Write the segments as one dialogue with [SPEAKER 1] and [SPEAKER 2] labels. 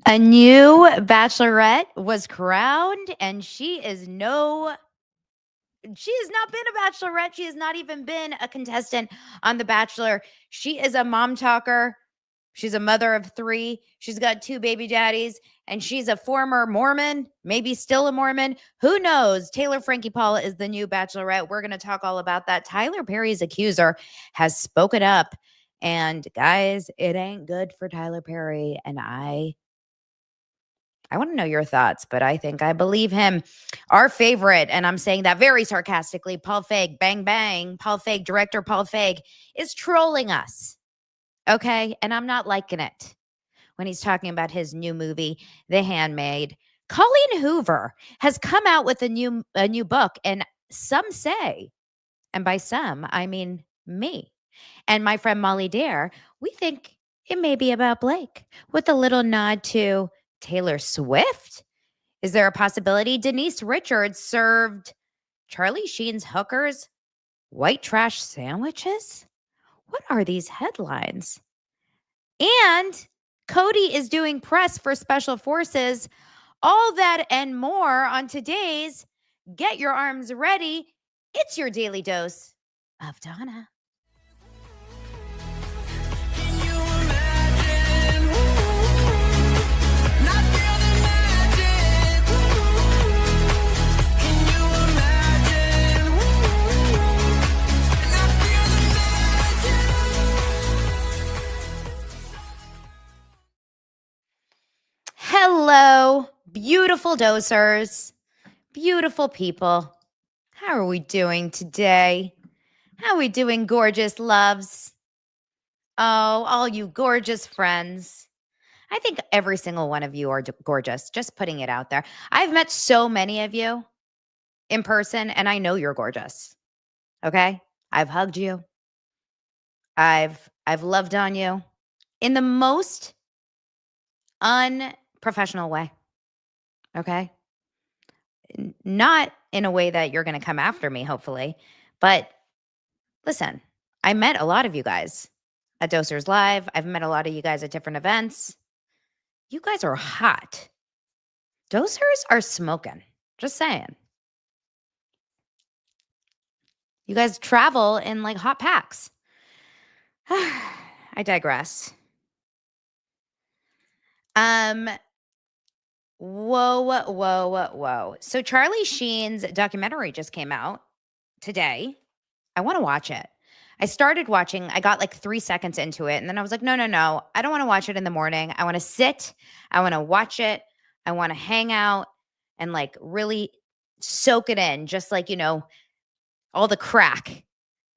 [SPEAKER 1] A new Bachelorette was crowned, and she has not been a Bachelorette. She has not even been a contestant on The Bachelor. She is a mom talker. She's a mother of 3. She's got 2 baby daddies, and she's a former Mormon, maybe still a Mormon. Who knows? Taylor Frankie Paul is the new Bachelorette. We're going to talk all about that. Tyler Perry's Accuser has spoken up, and guys, it ain't good for Tyler Perry, and I want to know your thoughts, but I think I believe him. Our favorite, and I'm saying that very sarcastically, Paul Feig, bang, bang. Paul Feig, director Paul Feig, is trolling us. Okay. And I'm not liking it when he's talking about his new movie, The Handmaid. Colleen Hoover has come out with a new book, and some say, and by some, I mean me and my friend Molly Dare, we think it may be about Blake with a little nod to Taylor Swift. Is there a possibility Denise Richards served Charlie Sheen's hookers white trash sandwiches? What are these headlines? And Cody is doing press for Special Forces. All that and more on today's Get Your Arms Ready. It's your daily dose of Donna. Hello, beautiful dosers, beautiful people. How are we doing today? How are we doing, gorgeous loves? Oh, all you gorgeous friends. I think every single one of you are gorgeous, just putting it out there. I've met so many of you in person, and I know you're gorgeous. Okay? I've hugged you. I've loved on you in the most unprofessional way. Okay? Not in a way that you're going to come after me, hopefully. But listen, I met a lot of you guys at Dosers Live. I've met a lot of you guys at different events. You guys are hot. Dosers are smoking. Just saying. You guys travel in like hot packs. I digress. Whoa. So Charlie Sheen's documentary just came out today. I want to watch it. I started watching, I got like 3 seconds into it, and then I was like, no. I don't want to watch it in the morning. I want to sit. I want to watch it. I want to hang out and like really soak it in, just like, all the crack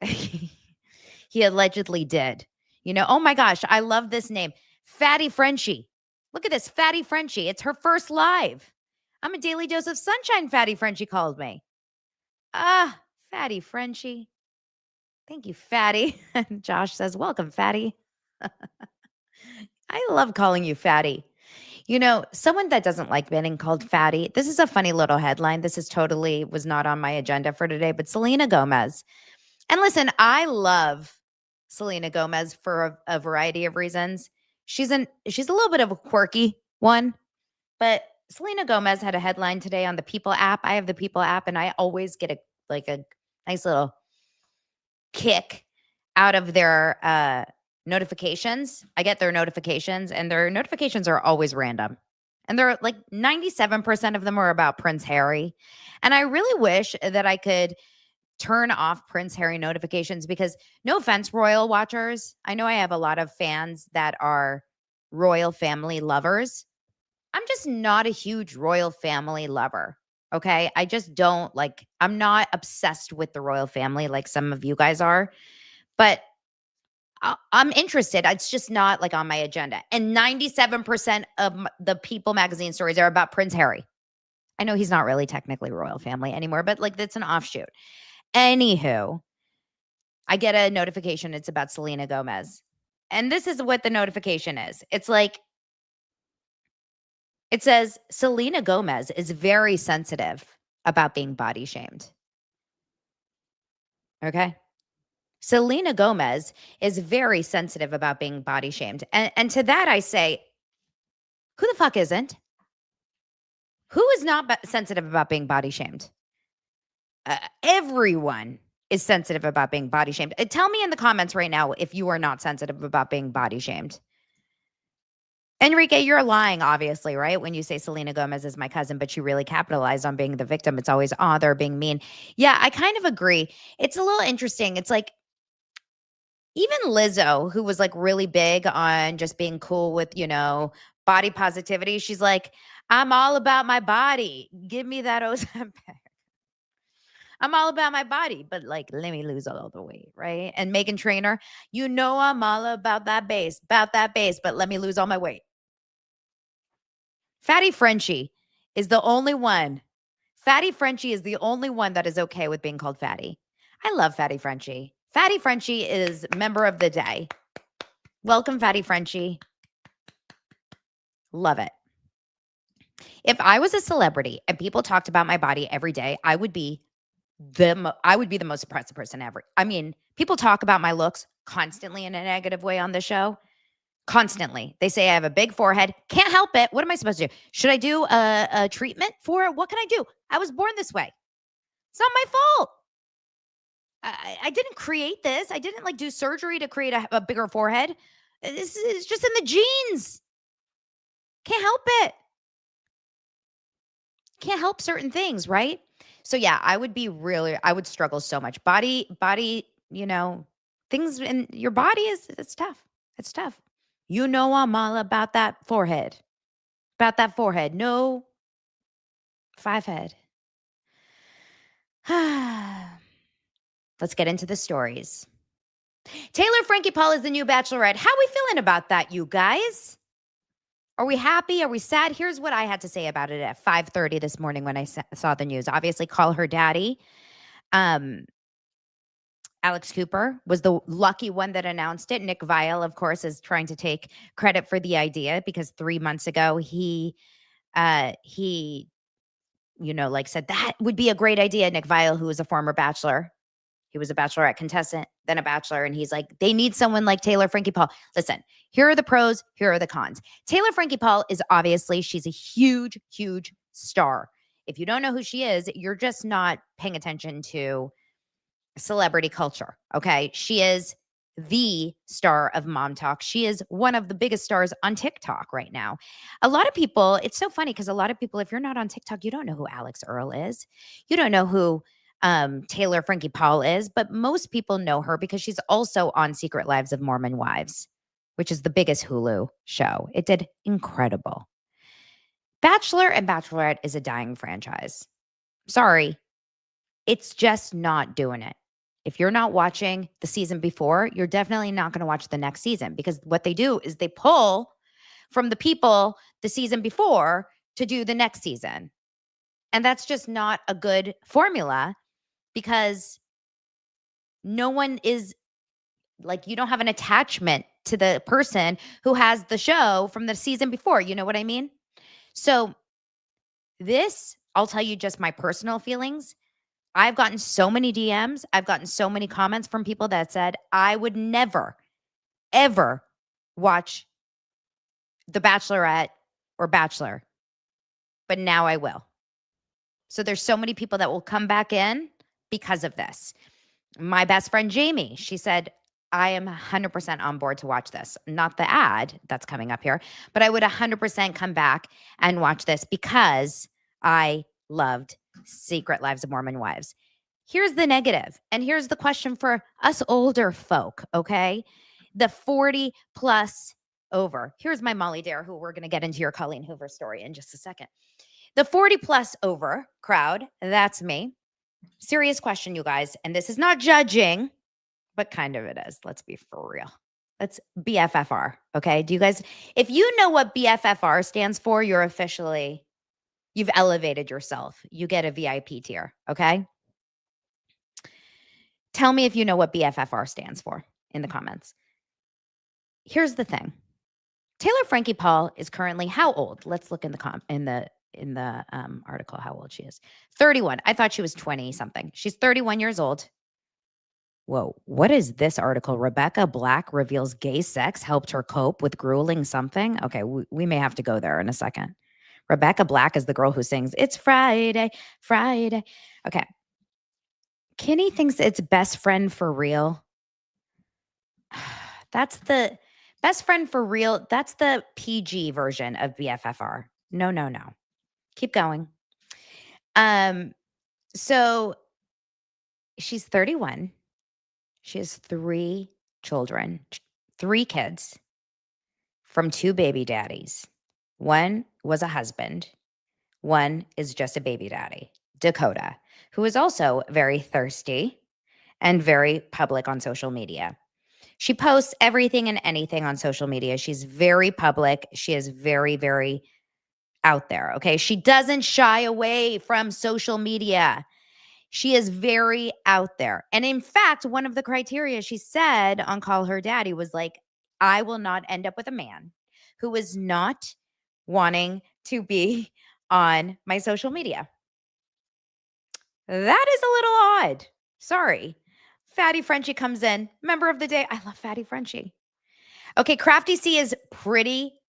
[SPEAKER 1] he allegedly did. Oh my gosh, I love this name. Fatty Frenchie. Look at this, Fatty Frenchie. It's her first live. I'm a daily dose of sunshine, Fatty Frenchie called me. Fatty Frenchie. Thank you, Fatty. Josh says, welcome, Fatty. I love calling you Fatty. Someone that doesn't like being called Fatty, this is a funny little headline. This is totally was not on my agenda for today, but Selena Gomez. And listen, I love Selena Gomez for a variety of reasons. She's a little bit of a quirky one, but Selena Gomez had a headline today on the People app. I have the People app, and I always get a nice little kick out of their notifications. I get their notifications, and their notifications are always random. And they're like 97% of them are about Prince Harry. And I really wish that I could turn off Prince Harry notifications because, no offense, royal watchers. I know I have a lot of fans that are royal family lovers. I'm just not a huge royal family lover. Okay. I just don't I'm not obsessed with the royal family like some of you guys are, but I'm interested. It's just not like on my agenda. And 97% of the People magazine stories are about Prince Harry. I know he's not really technically royal family anymore, but that's an offshoot. Anywho, I get a notification. It's about Selena Gomez. And this is what the notification is. It's like, it says, Selena Gomez is very sensitive about being body shamed. Okay. Selena Gomez is very sensitive about being body shamed. And to that I say, Who the fuck isn't? Who is not sensitive about being body shamed? Everyone is sensitive about being body shamed. Tell me in the comments right now if you are not sensitive about being body shamed. Enrique, you're lying, obviously, right? When you say Selena Gomez is my cousin, but she really capitalized on being the victim. It's always, oh, they're being mean. Yeah, I kind of agree. It's a little interesting. It's like, even Lizzo, who was like really big on just being cool with, body positivity, she's like, I'm all about my body. Give me that Ozempic. I'm all about my body, but like, let me lose all the weight, right? And Megan Trainor, I'm all about that bass, but let me lose all my weight. Fatty Frenchie is the only one. Fatty Frenchie is the only one that is okay with being called fatty. I love Fatty Frenchie. Fatty Frenchie is member of the day. Welcome, Fatty Frenchie. Love it. If I was a celebrity and people talked about my body every day, I would be the most oppressive person ever. I mean, people talk about my looks constantly in a negative way on the show. Constantly. They say I have a big forehead. Can't help it. What am I supposed to do? Should I do a treatment for it? What can I do? I was born this way. It's not my fault. I didn't create this. I didn't do surgery to create a bigger forehead. This is just in the genes. Can't help it. Can't help certain things, right? So yeah, I would struggle so much. Body, things in your body it's tough. It's tough. I'm all about that forehead. About that forehead. No 5 head. Let's get into the stories. Taylor Frankie Paul is the new Bachelorette. How are we feeling about that, you guys? Are we happy? Are we sad? Here's what I had to say about it at 5:30 this morning when I saw the news. Obviously, call her daddy. Alex Cooper was the lucky one that announced it. Nick Viall, of course, is trying to take credit for the idea because 3 months ago he said that would be a great idea. Nick Viall, who was a former Bachelor. He was a Bachelorette contestant, then a Bachelor. And he's like, they need someone like Taylor Frankie Paul. Listen, here are the pros, here are the cons. Taylor Frankie Paul she's a huge, huge star. If you don't know who she is, you're just not paying attention to celebrity culture. Okay. She is the star of MomTok. She is one of the biggest stars on TikTok right now. A lot of people, it's so funny because a lot of people, if you're not on TikTok, you don't know who Alex Earl is. You don't know who Taylor Frankie Paul is, but most people know her because she's also on Secret Lives of Mormon Wives, which is the biggest Hulu show. It did incredible. Bachelor and Bachelorette is a dying franchise. Sorry. It's just not doing it. If you're not watching the season before, you're definitely not going to watch the next season because what they do is they pull from the people the season before to do the next season. And that's just not a good formula because no one is you don't have an attachment to the person who has the show from the season before. You know what I mean? So I'll tell you just my personal feelings. I've gotten so many DMs. I've gotten so many comments from people that said, I would never, ever watch The Bachelorette or Bachelor, but now I will. So there's so many people that will come back in because of this. My best friend, Jamie, she said, I am 100% on board to watch this. Not the ad that's coming up here, but I would 100% come back and watch this because I loved Secret Lives of Mormon Wives. Here's the negative, and here's the question for us older folk, okay? The 40 plus over. Here's my Molly Dare, who we're going to get into your Colleen Hoover story in just a second. The 40 plus over crowd, that's me. Serious question, you guys, and this is not judging, but kind of it is. Let's be for real. Let's BFFR, okay? Do you guys, if you know what BFFR stands for, you've elevated yourself. You get a VIP tier, okay? Tell me if you know what BFFR stands for in the comments. Here's the thing. Taylor Frankie Paul is currently how old? Let's look in the article how old she is. 31. I thought she was 20 something. She's 31 years old. Whoa, what is this article? Rebecca Black reveals gay sex helped her cope with grueling something. Okay, we may have to go there in a second. Rebecca Black is the girl who sings, "It's Friday, Friday." Okay. Kenny thinks it's best friend for real. That's the best friend for real. That's the PG version of BFFR. No, no, no. Keep going. So she's 31. She has 3 children, 3 kids from 2 baby daddies. One was a husband. One is just a baby daddy, Dakota, who is also very thirsty and very public on social media. She posts everything and anything on social media. She's very public. She is very, very out there. Okay. She doesn't shy away from social media. She is very out there. And in fact, one of the criteria she said on Call Her Daddy was like, I will not end up with a man who is not wanting to be on my social media. That is a little odd. Sorry. Fatty Frenchie comes in. Member of the day. I love Fatty Frenchie. Okay, Crafty C is pretty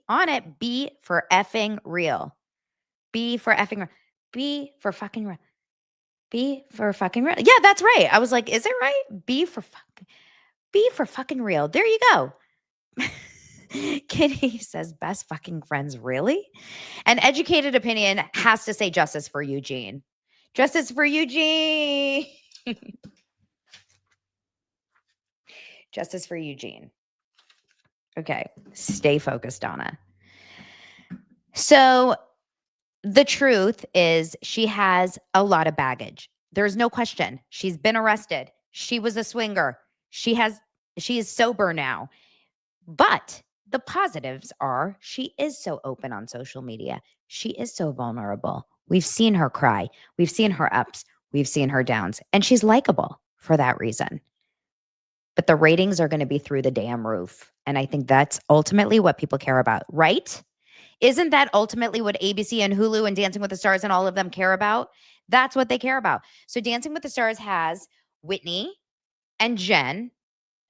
[SPEAKER 1] on it. B for effing real. B for effing real. B for fucking real. B for fucking real. Yeah, that's right. I was like, is it right? B for fucking real. There you go. Kitty says best fucking friends, really? An educated opinion has to say justice for Eugene. Justice for Eugene. Justice for Eugene. Okay, stay focused, Donna. So the truth is she has a lot of baggage. There's no question. She's been arrested. She was a swinger. She is sober now. But the positives are she is so open on social media. She is so vulnerable. We've seen her cry. We've seen her ups. We've seen her downs. And she's likable for that reason. But the ratings are going to be through the damn roof. And I think that's ultimately what people care about, right? Isn't that ultimately what ABC and Hulu and Dancing with the Stars and all of them care about? That's what they care about. So Dancing with the Stars has Whitney and Jen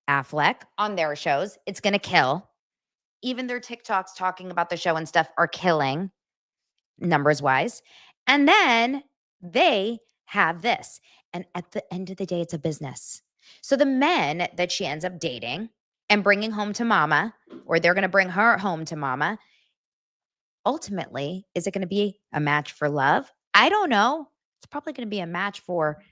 [SPEAKER 1] Affleck on their shows. It's going to kill. Even their TikToks talking about the show and stuff are killing numbers wise. And then they have this. And at the end of the day, it's a business. So the men that she ends up dating and bringing home to mama, or they're going to bring her home to mama, ultimately, is it going to be a match for love? I don't know. It's probably going to be a match for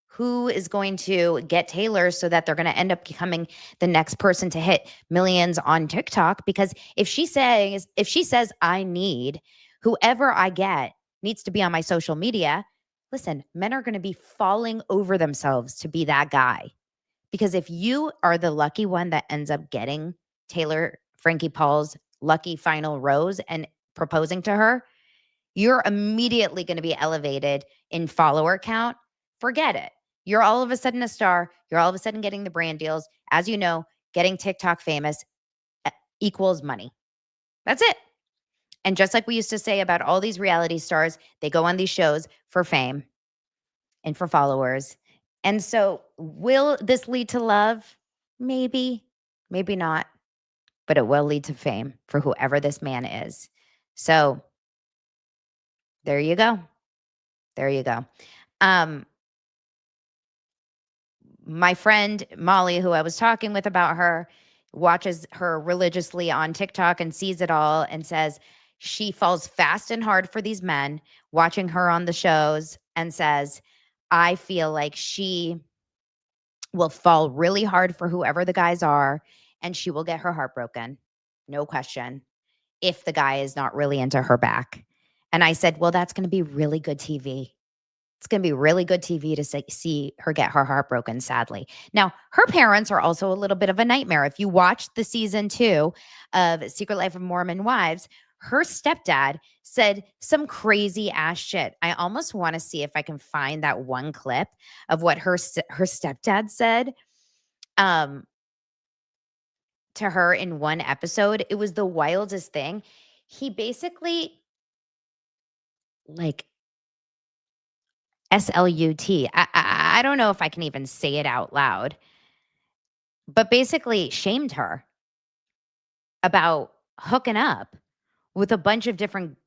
[SPEAKER 1] who is going to get Taylor so that they're going to end up becoming the next person to hit millions on TikTok. Because if she says, I need whoever I get needs to be on my social media, listen, men are going to be falling over themselves to be that guy. Because if you are the lucky one that ends up getting Taylor Frankie Paul's lucky final rose and proposing to her, you're immediately going to be elevated in follower count. Forget it. You're all of a sudden a star. You're all of a sudden getting the brand deals. As you know, getting TikTok famous equals money. That's it. And just like we used to say about all these reality stars, they go on these shows for fame and for followers. And so will this lead to love? Maybe, maybe not, but it will lead to fame for whoever this man is. So there you go. There you go. My friend Molly, who I was talking with about her, watches her religiously on TikTok and sees it all and says she falls fast and hard for these men watching her on the shows and says, I feel like she will fall really hard for whoever the guys are and she will get her heart broken. No question. If the guy is not really into her back. And I said, well, that's going to be really good TV. It's going to be really good TV to see her get her heart broken, sadly. Now, her parents are also a little bit of a nightmare. If you watch the season 2 of Secret Life of Mormon Wives, her stepdad said some crazy ass shit. I almost want to see if I can find that one clip of what her stepdad said to her in one episode. It was the wildest thing. He basically, like, S-L-U-T. I don't know if I can even say it out loud, but basically shamed her about hooking up with a bunch of different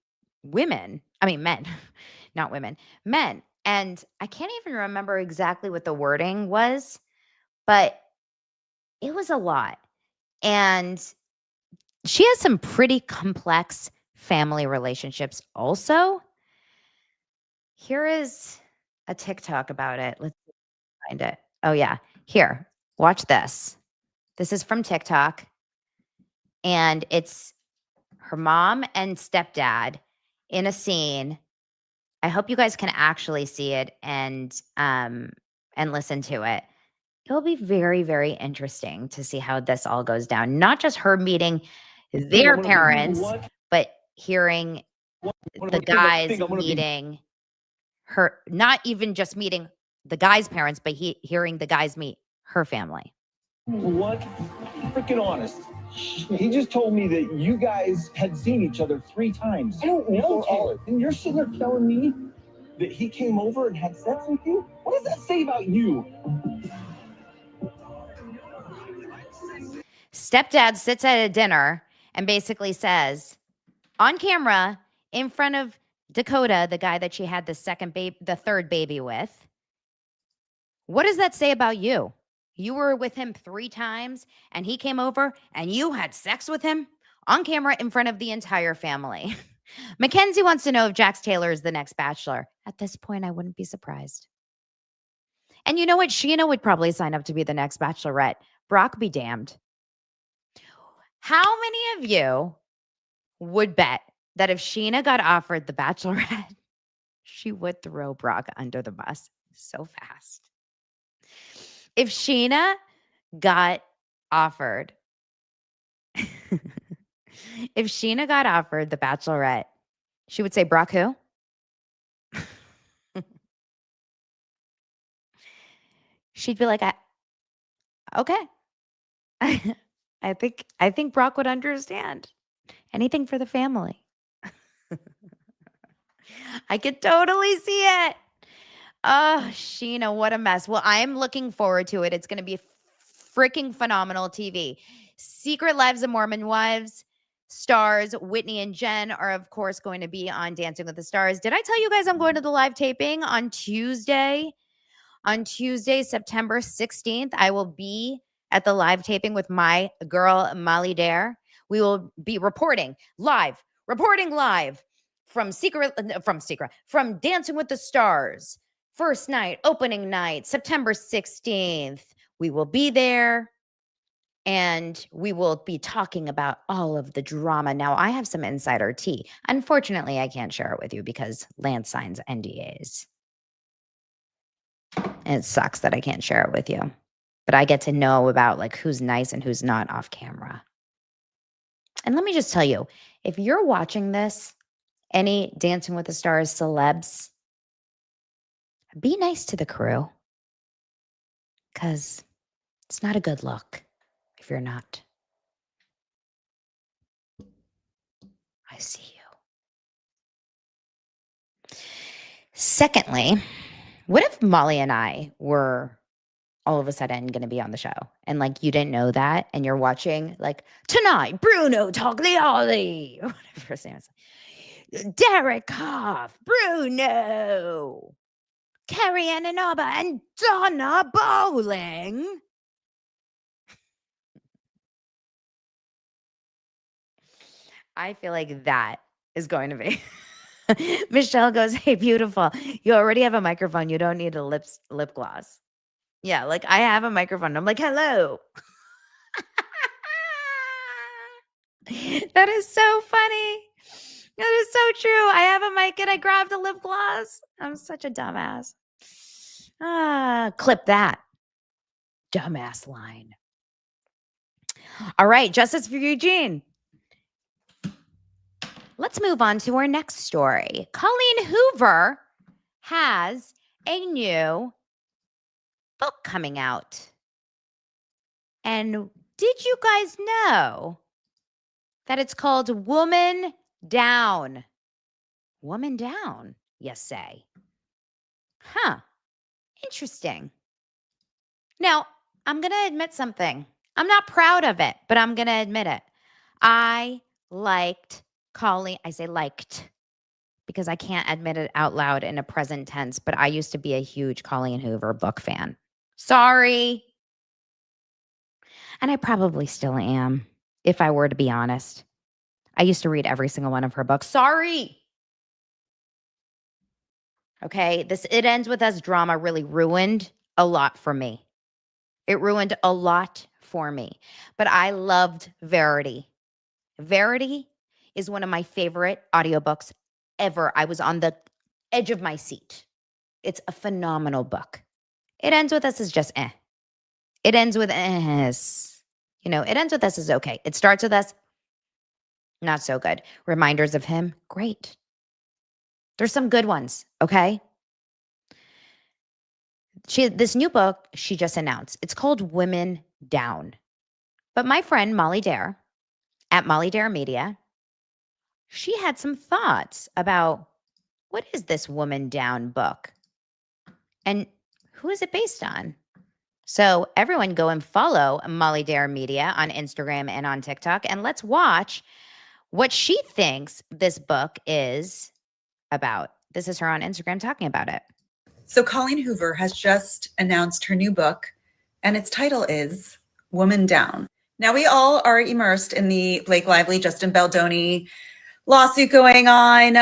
[SPEAKER 1] women. I mean, men, not women, men. And I can't even remember exactly what the wording was, but it was a lot. And she has some pretty complex family relationships also. Here is a TikTok about it. Let's find it. Oh, yeah. Here, watch this. This is from TikTok. And it's her mom and stepdad in a scene. I hope you guys can actually see it and listen to it. It'll be very, very interesting to see how this all goes down. Not just her meeting their parents, but hearing the guys meeting her, not even just meeting the guy's parents, but hearing the guys meet her family.
[SPEAKER 2] What? Freaking honest. He just told me that you guys had seen each other 3 times. I don't know, Taylor. And you're sitting there telling me that he came over and had sex with you? What does that say about you?
[SPEAKER 1] Stepdad sits at a dinner and basically says, on camera, in front of Dakota, the guy that she had the third baby with, what does that say about you? You were with him 3 times and he came over and you had sex with him on camera in front of the entire family. Mackenzie wants to know if Jax Taylor is the next Bachelor. At this point, I wouldn't be surprised. And you know what? Sheena would probably sign up to be the next Bachelorette. Brock be damned. How many of you would bet that if Sheena got offered the Bachelorette, she would throw Brock under the bus so fast? If Sheena got offered, if Sheena got offered the Bachelorette, she would say, Brock who? She'd be like, okay. I think Brock would understand. Anything for the family. I could totally see it. Oh, Sheena, what a mess. Well, I'm looking forward to it. It's going to be freaking phenomenal TV. Secret Lives of Mormon Wives stars Whitney and Jen are, of course, going to be on Dancing with the Stars. Did I tell you guys I'm going to the live taping on Tuesday? On Tuesday, September 16th, I will be at the live taping with my girl, Molly Dare. We will be reporting live from Dancing with the Stars. First night, opening night, September 16th. We will be there and we will be talking about all of the drama. Now, I have some insider tea. Unfortunately, I can't share it with you because Lance signs NDAs. And it sucks that I can't share it with you. But I get to know about like who's nice and who's not off camera. And let me just tell you, if you're watching this, any Dancing with the Stars celebs, be nice to the crew. Because it's not a good look if you're not. I see you. Secondly, what if Molly and I were all of a sudden going to be on the show and like you didn't know that and you're watching like tonight, Bruno Toglioli, or whatever his name is. Derek Hoff, Bruno, Carrie Ananaba, and Donna Bowling. I feel like that is going to be. Michelle goes, hey, beautiful. You already have a microphone. You don't need a lip gloss. Yeah, like I have a microphone. I'm like, hello. That is so funny. That is so true. I have a mic and I grabbed a lip gloss. I'm such a dumbass. Clip that. Dumbass line. All right, justice for Eugene. Let's move on to our next story. Colleen Hoover has a new book coming out. And did you guys know that it's called Woman Down? Woman Down, you say. Huh. Interesting. Now, I'm going to admit something. I'm not proud of it, but I'm going to admit it. I liked Colleen. I say liked because I can't admit it out loud in a present tense, but I used to be a huge Colleen Hoover book fan. Sorry. And I probably still am, if I were to be honest. I used to read every single one of her books. Sorry. Okay. This It Ends With Us drama really ruined a lot for me. It ruined a lot for me. But I loved Verity. Verity is one of my favorite audiobooks ever. I was on the edge of my seat. It's a phenomenal book. It Ends With Us is just eh. It Ends With us. You know, It Ends With Us is okay. It Starts With Us, not so good. Reminders of Him, great. There's some good ones, okay? This new book she just announced. It's called Women Down. But my friend Molly Dare at Molly Dare Media, she had some thoughts about what is this Woman Down book? And who is it based on? So everyone go and follow Molly Dare Media on Instagram and on TikTok, and let's watch what she thinks this book is about. This is her on Instagram talking about it.
[SPEAKER 3] So Colleen Hoover has just announced her new book, and its title is Woman Down. Now, we all are immersed in the Blake Lively, Justin Baldoni lawsuit going on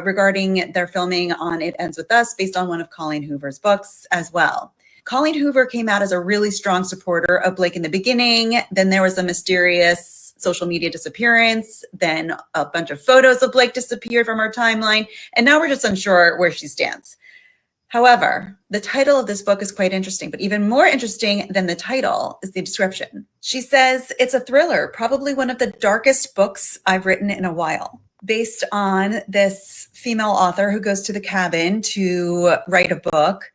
[SPEAKER 3] regarding their filming on It Ends With Us, based on one of Colleen Hoover's books as well. Colleen Hoover came out as a really strong supporter of Blake in the beginning. Then there was a mysterious social media disappearance. Then a bunch of photos of Blake disappeared from her timeline. And now we're just unsure where she stands. However, the title of this book is quite interesting, but even more interesting than the title is the description. She says it's a thriller, probably one of the darkest books I've written in a while, based on this female author who goes to the cabin to write a book.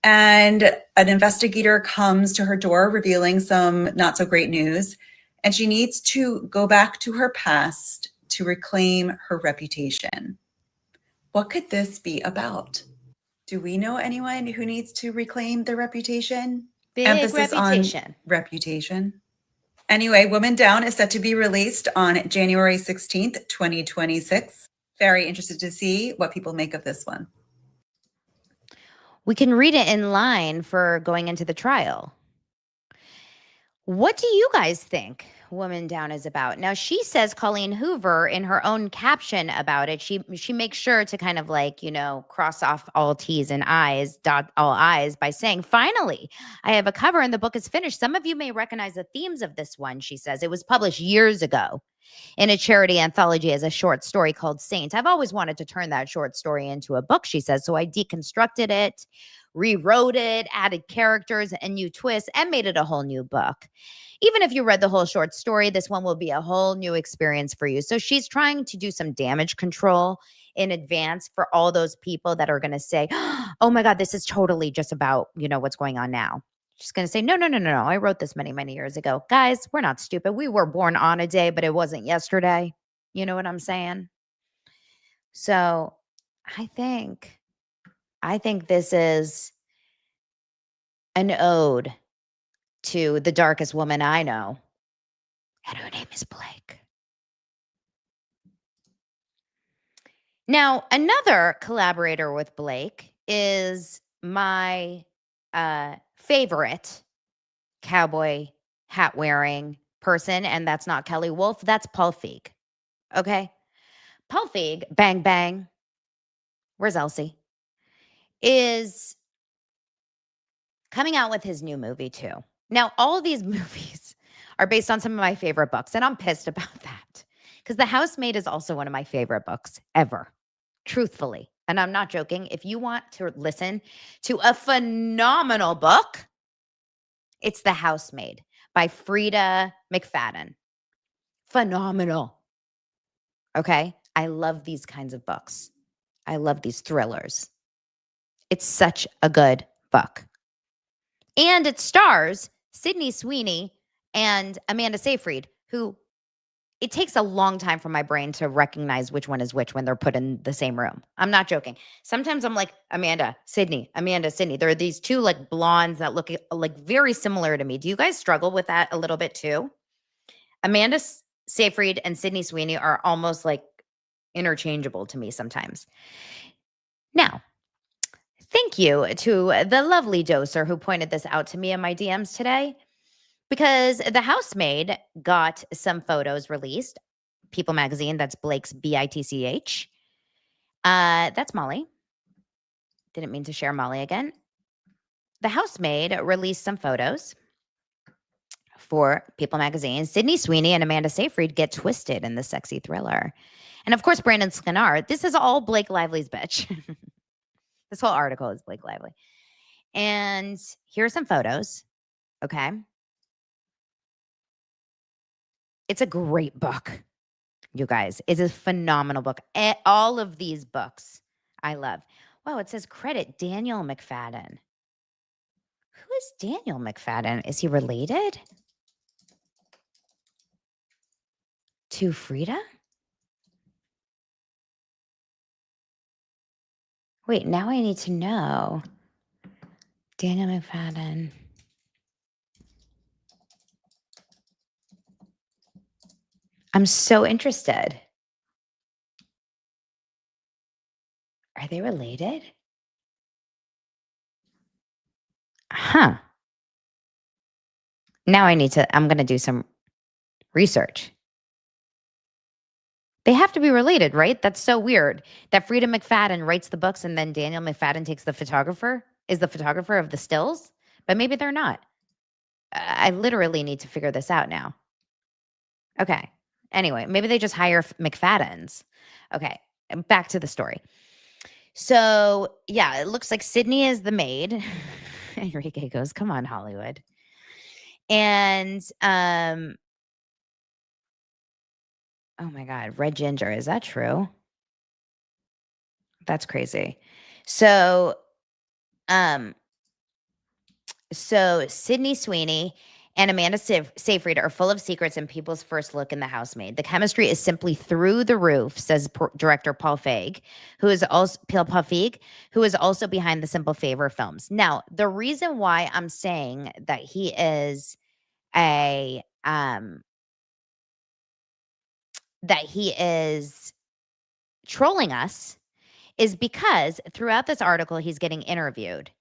[SPEAKER 3] And an investigator comes to her door revealing some not so great news. And she needs to go back to her past to reclaim her reputation. What could this be about? Do we know anyone who needs to reclaim their reputation?
[SPEAKER 1] Big
[SPEAKER 3] Emphasis
[SPEAKER 1] reputation.
[SPEAKER 3] on reputation. Anyway, Woman Down is set to be released on January 16th, 2026. Very interested to see what people make of this one.
[SPEAKER 1] We can read it in line for going into the trial. What do you guys think Woman Down is about? Now, she says, Colleen Hoover, in her own caption about it, she makes sure to kind of like, you know, cross off all T's and I's, dot all I's by saying, finally, I have a cover and the book is finished. Some of you may recognize the themes of this one, she says. It was published years ago in a charity anthology as a short story called Saint. I've always wanted to turn that short story into a book, she says. So I deconstructed it, rewrote it, added characters and new twists, and made it a whole new book. Even if you read the whole short story, this one will be a whole new experience for you. So she's trying to do some damage control in advance for all those people that are going to say, oh my God, this is totally just about, you know, what's going on now. She's going to say, no. I wrote this many, many years ago. Guys, we're not stupid. We were born on a day, but it wasn't yesterday. You know what I'm saying? So I think this is an ode to the darkest woman I know. And her name is Blake. Now, another collaborator with Blake is my favorite cowboy hat wearing person, and that's not Kelly Wolf. That's Paul Feig. Okay? Paul Feig, bang, bang. Where's Elsie? Is coming out with his new movie too. Now, all of these movies are based on some of my favorite books, and I'm pissed about that because The Housemaid is also one of my favorite books ever, truthfully. And I'm not joking. If you want to listen to a phenomenal book, it's The Housemaid by Frida McFadden. Phenomenal. Okay? I love these kinds of books. I love these thrillers. It's such a good book. And it stars Sydney Sweeney and Amanda Seyfried, who it takes a long time for my brain to recognize which one is which when they're put in the same room. I'm not joking. Sometimes I'm like, Amanda, Sydney. There are these two like blondes that look like very similar to me. Do you guys struggle with that a little bit too? Amanda Seyfried and Sydney Sweeney are almost like interchangeable to me sometimes. Now, thank you to the lovely doser who pointed this out to me in my DMs today, because the housemaid got some photos released. People Magazine, that's Blake's BITCH. That's Molly. Didn't mean to share Molly again. The housemaid released some photos for People Magazine. Sydney Sweeney and Amanda Seyfried get twisted in the sexy thriller. And of course, Brandon Sklenar. This is all Blake Lively's bitch. This whole article is Blake Lively. And here are some photos. Okay. It's a great book, you guys. It's a phenomenal book. All of these books I love. Wow, it says credit Daniel McFadden. Who is Daniel McFadden? Is he related to Frida? Wait, now I need to know. Daniel McFadden. I'm so interested. Are they related? Huh. Now I'm going to do some research. They have to be related, right? That's so weird that Frida McFadden writes the books and then Daniel McFadden is the photographer of the stills, but maybe they're not. I literally need to figure this out now. Okay. Anyway, maybe they just hire McFaddens. Okay. Back to the story. So, yeah, it looks like Sydney is the maid. Enrique goes, "Come on, Hollywood." And oh my God, Red Ginger, is that true? That's crazy. So Sydney Sweeney and Amanda Seyfried are full of secrets and people's first look in The Housemaid. The chemistry is simply through the roof, says director Paul Feig, who is also behind the Simple Favor films. Now, the reason why I'm saying that he is trolling us is because throughout this article, he's getting interviewed.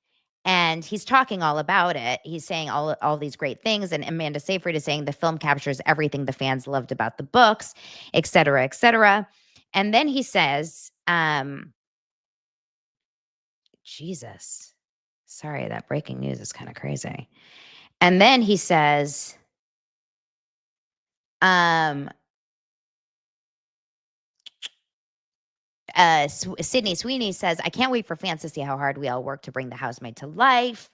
[SPEAKER 1] And he's talking all about it. He's saying all these great things. And Amanda Seyfried is saying the film captures everything the fans loved about the books, et cetera, et cetera. And then he says, Jesus, sorry, that breaking news is kind of crazy. And then he says, Sydney Sweeney says, "I can't wait for fans to see how hard we all work to bring The Housemaid to life,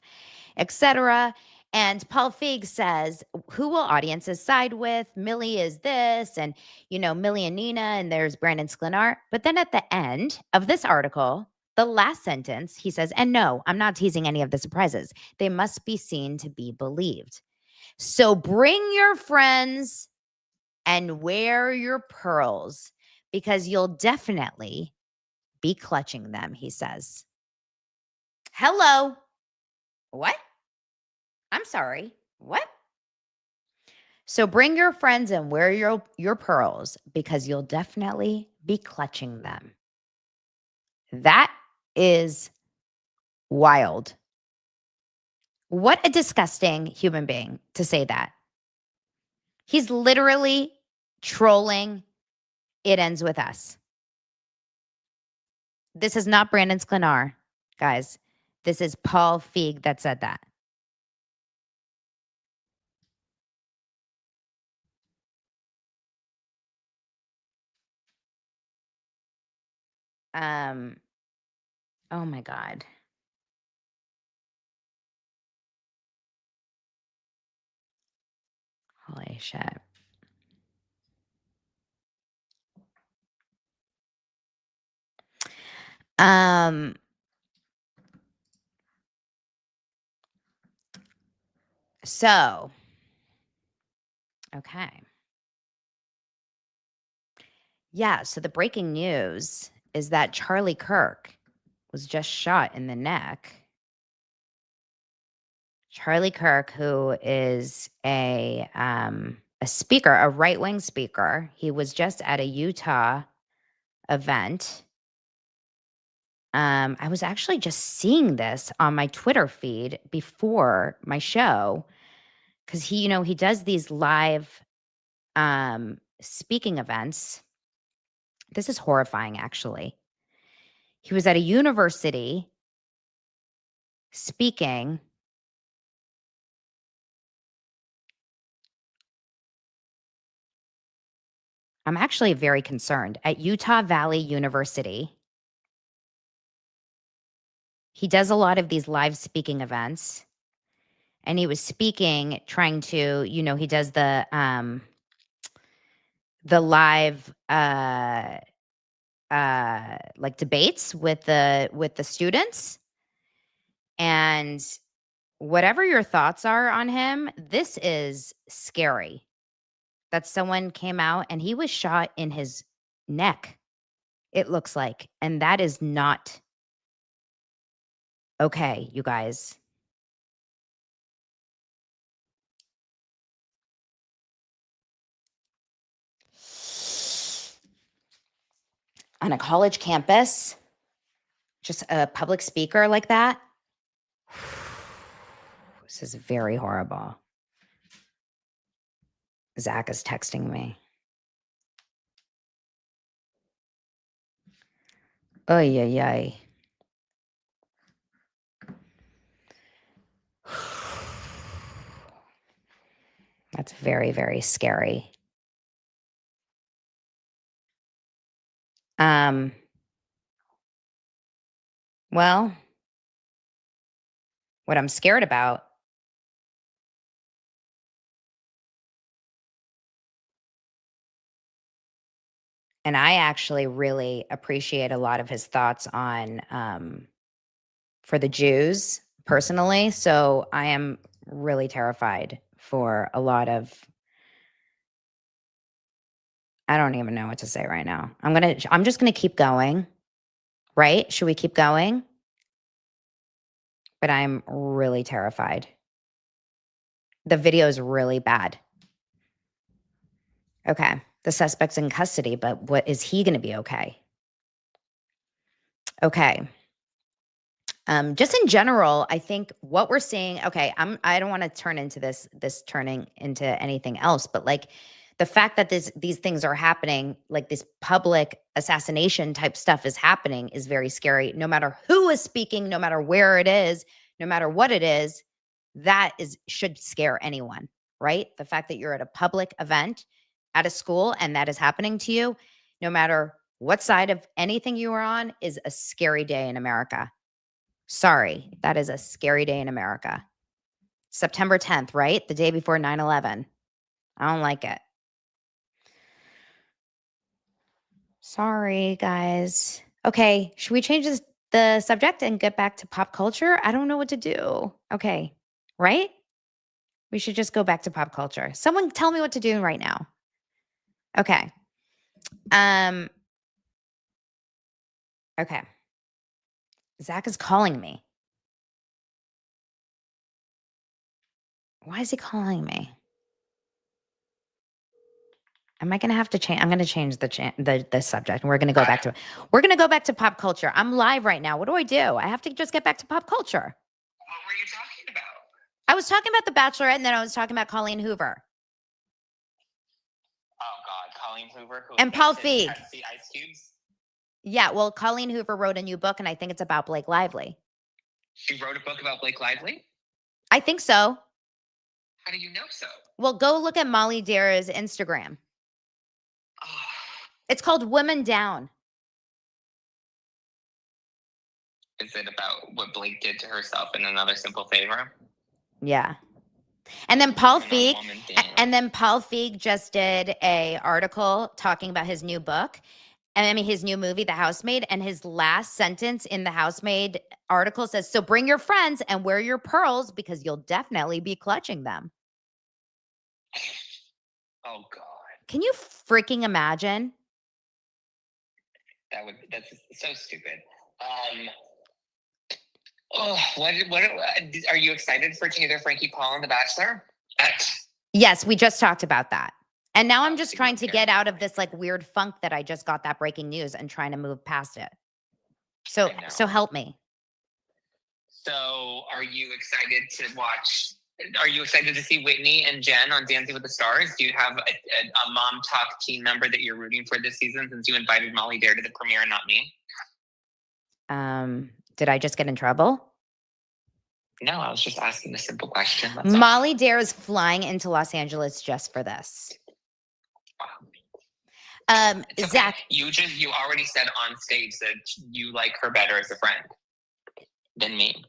[SPEAKER 1] etc." And Paul Feig says, "Who will audiences side with? Millie is this, and Millie and Nina, and there's Brandon Sklenar." But then at the end of this article, the last sentence, he says, "And no, I'm not teasing any of the surprises. They must be seen to be believed. So bring your friends and wear your pearls, because you'll definitely be clutching them," he says. Hello. What? I'm sorry. What? So bring your friends and wear your pearls, because you'll definitely be clutching them. That is wild. What a disgusting human being to say that. He's literally trolling It Ends With Us. This is not Brandon Sklenar, guys. This is Paul Feig that said that. Oh my God. Holy shit. So, okay. Yeah, so the breaking news is that Charlie Kirk was just shot in the neck. Charlie Kirk, who is a speaker, a right-wing speaker. He was just at a Utah event. I was actually just seeing this on my Twitter feed before my show because he does these live speaking events. This is horrifying, actually. He was at a university speaking. I'm actually very concerned. At Utah Valley University, he does a lot of these live speaking events. And he was speaking, trying to, he does the live like debates with the students. And whatever your thoughts are on him, this is scary. That someone came out and he was shot in his neck, it looks like. And that is not okay, you guys. On a college campus, just a public speaker like that. This is very horrible. Zach is texting me. Oy, oy, oy. That's very, very scary. Well, what I'm scared about and I actually really appreciate a lot of his thoughts on for the Jews personally. So I am really terrified for a lot of I don't even know what to say right now. I'm just gonna keep going. Right? Should we keep going? But I'm really terrified. The video is really bad. Okay. The suspect's in custody, but what is he going to be okay? Okay. Just in general, I think what we're seeing, okay, I don't want to turn into this turning into anything else, but like the fact that these things are happening, like this public assassination type stuff is happening is very scary. No matter who is speaking, no matter where it is, no matter what it is, should scare anyone, right? The fact that you're at a public event at a school and that is happening to you, no matter what side of anything you are on, is a scary day in America. Sorry, that is a scary day in America. September 10th, right? The day before 9/11. I don't like it. Sorry, guys. Okay, should we change the subject and get back to pop culture? I don't know what to do. Okay, right? We should just go back to pop culture. Someone tell me what to do right now. Okay. Okay. Zach is calling me. Why is he calling me? Am I going to have to change? I'm going to change the subject, and we're going to go back to pop culture. I'm live right now. What do? I have to just get back to pop culture.
[SPEAKER 4] What were you talking about?
[SPEAKER 1] I was talking about the Bachelorette, and then I was talking about Colleen Hoover.
[SPEAKER 4] Oh God, Colleen Hoover, who
[SPEAKER 1] and Paul Feig.
[SPEAKER 4] The ice cubes.
[SPEAKER 1] Yeah, well, Colleen Hoover wrote a new book, and I think it's about Blake Lively.
[SPEAKER 4] She wrote a book about Blake Lively?
[SPEAKER 1] I think so.
[SPEAKER 4] How do you know so?
[SPEAKER 1] Well, go look at Molly Dara's Instagram.
[SPEAKER 4] Oh.
[SPEAKER 1] It's called Women Down.
[SPEAKER 4] Is it about what Blake did to herself in Another Simple Favor?
[SPEAKER 1] Yeah. And then Paul Feig just did a article talking about his new book. And I mean, his new movie, The Housemaid, and his last sentence in the Housemaid article says, so bring your friends and wear your pearls because you'll definitely be clutching them.
[SPEAKER 4] Oh, God.
[SPEAKER 1] Can you freaking imagine?
[SPEAKER 4] That's so stupid. What are you excited for Taylor Frankie Paul and The Bachelor?
[SPEAKER 1] Yes, we just talked about that. And now I'm
[SPEAKER 4] Oh,
[SPEAKER 1] just
[SPEAKER 4] so you
[SPEAKER 1] trying
[SPEAKER 4] don't
[SPEAKER 1] to
[SPEAKER 4] care.
[SPEAKER 1] get out of this like weird funk that I just got that breaking news and trying to move past it. So
[SPEAKER 4] I know.
[SPEAKER 1] so help me.
[SPEAKER 4] So are you excited to watch? Are you excited to see Whitney and Jen on Dancing with the Stars? Do you have a MomTok team member that you're rooting for this season since you invited Molly Dare to the premiere and not me?
[SPEAKER 1] Did I just get in trouble?
[SPEAKER 4] No, I was just asking a simple question. That's all.
[SPEAKER 1] Molly Dare is flying into Los Angeles just for this.
[SPEAKER 4] Wow. It's okay.
[SPEAKER 1] Zach,
[SPEAKER 4] You already said on stage that you like her better as a friend than me.